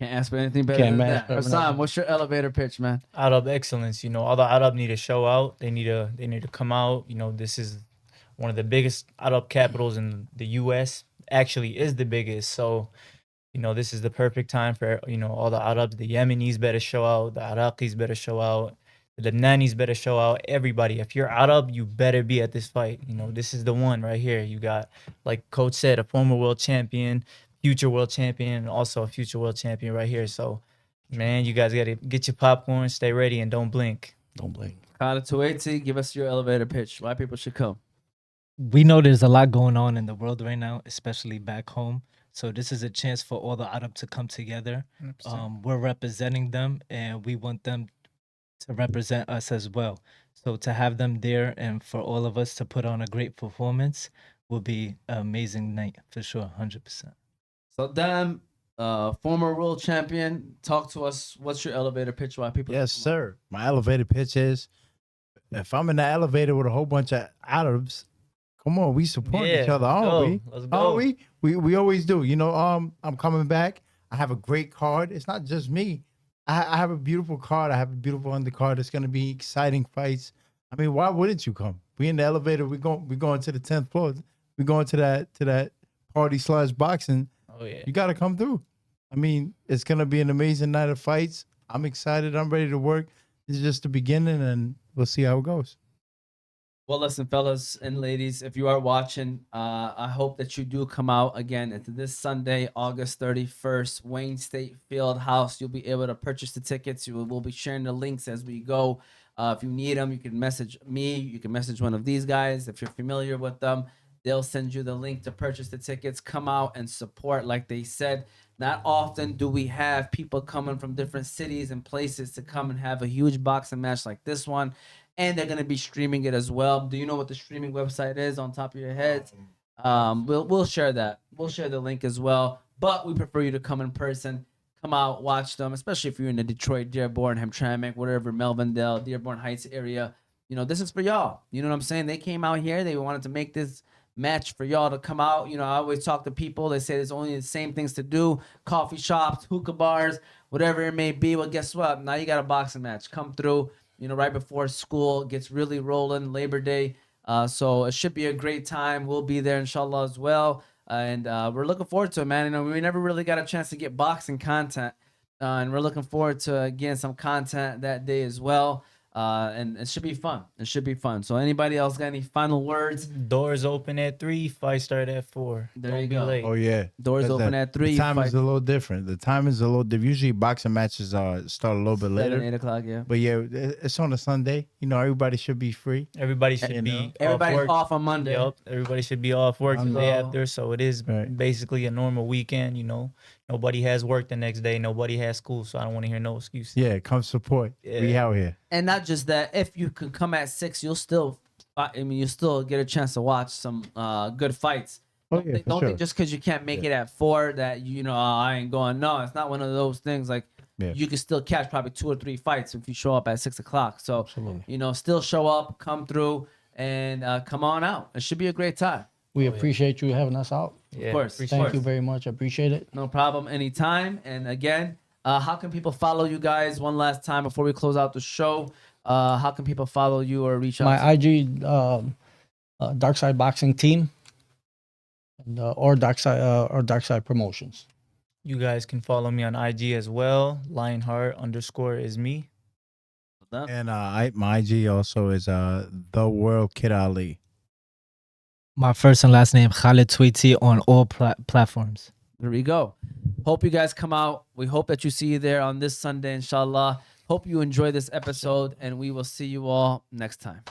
Can't ask for anything better than that. ask for Husam, nothing. what's your elevator pitch, man? Arab excellence. All the Arab need to show out. They need to come out. This is one of the biggest Arab capitals in the U.S. Actually, is the biggest. So, this is the perfect time for all the Arabs. The Yemenis better show out. The Iraqis better show out. The Lebanese better show out. Everybody. If you're Arab, you better be at this fight. This is the one right here. You got, like Coach said, a former world champion, future world champion, and also a future world champion right here. So, man, you guys got to get your popcorn, stay ready, and don't blink. Don't blink. Khalid, Twaiti, give us your elevator pitch. Why people should come. We know there's a lot going on in the world right now, especially back home. So this is a chance for all the Arab to come together. We're representing them, and we want them to represent us as well. So to have them there and for all of us to put on a great performance will be an amazing night for sure, 100%. Sadam, former world champion, talk to us. What's your elevator pitch? Why people? Yes, should come out? sir. My elevator pitch is, if I'm in the elevator with a whole bunch of Arabs, come on, we support each other, aren't we? Let's go. Aren't we? We always do. I'm coming back. I have a great card. It's not just me. I have a beautiful card. I have a beautiful undercard. It's gonna be exciting fights. I mean, why wouldn't you come? We in the elevator. We going to the 10th floor. We going to that party/boxing. Oh yeah. You gotta come through. I mean, it's gonna be an amazing night of fights. I'm excited. I'm ready to work. This is just the beginning, and we'll see how it goes. Well, listen, fellas and ladies, if you are watching, I hope that you do come out again. It's this Sunday, August 31st, Wayne State Field House. You'll be able to purchase the tickets. We'll be sharing the links as we go. If you need them, you can message me. You can message one of these guys. If you're familiar with them, they'll send you the link to purchase the tickets. Come out and support, like they said. Not often do we have people coming from different cities and places to come and have a huge boxing match like this one. And they're going to be streaming it as well. Do you know what the streaming website is on top of your heads? We'll share that. We'll share the link as well. But we prefer you to come in person. Come out, watch them, especially if you're in the Detroit, Dearborn, Hamtramck, whatever, Melvindale, Dearborn Heights area. You know, this is for y'all. You know what I'm saying? They came out here. They wanted to make this match for y'all to come out. You know, I always talk to people. They say there's only the same things to do. Coffee shops, hookah bars, whatever it may be. Well, guess what? Now you got a boxing match. Come through, you know, right before school gets really rolling, Labor Day. So it should be a great time. We'll be there, inshallah, as well. And we're looking forward to it, man. You know, we never really got a chance to get boxing content. And we're looking forward to getting some content that day as well. And it should be fun. It should be fun. So anybody else got any final words? Doors open at 3, fight start at 4. There Don't you be go. late. Oh yeah, Doors That's open that. at 3. The time fight is a little different. The time is a little different. Usually boxing matches start a little bit 7, later. 8 o'clock, yeah. But yeah, it's on a Sunday. You know, everybody should be free. Everybody should You be know? Everybody's off work. off on Monday. Yep. Everybody should be off work the day Hello. after. So it is Right. basically a normal weekend, you know. Nobody has work the next day. Nobody has school. So I don't want to hear no excuses. Yeah, come support. We Yeah. out here. And not just that, if you could come at 6, you'll still, you still get a chance to watch some good fights. Oh, Don't yeah, think, for don't sure. think just because you can't make it at 4 that I ain't going. No, it's not one of those things. Like Yeah. you can still catch probably 2 or 3 fights if you show up at 6 o'clock. So Absolutely. still show up, come through, and come on out. It should be a great time. We appreciate you having us out. Yeah, course. appreciate Thank it. you very much. I appreciate it. No problem, anytime. And again, how can people follow you guys one last time before we close out the show? How can people follow you or reach out? My to you? IG, Dark Side Boxing Team, and, or Dark Side Promotions. You guys can follow me on IG as well. Lionheart_ is me. And my IG also is the World Kid Ali. My first and last name, Khalid Twaiti, on all platforms. There we go. Hope you guys come out. We hope that you see you there on this Sunday, inshallah. Hope you enjoy this episode, and we will see you all next time.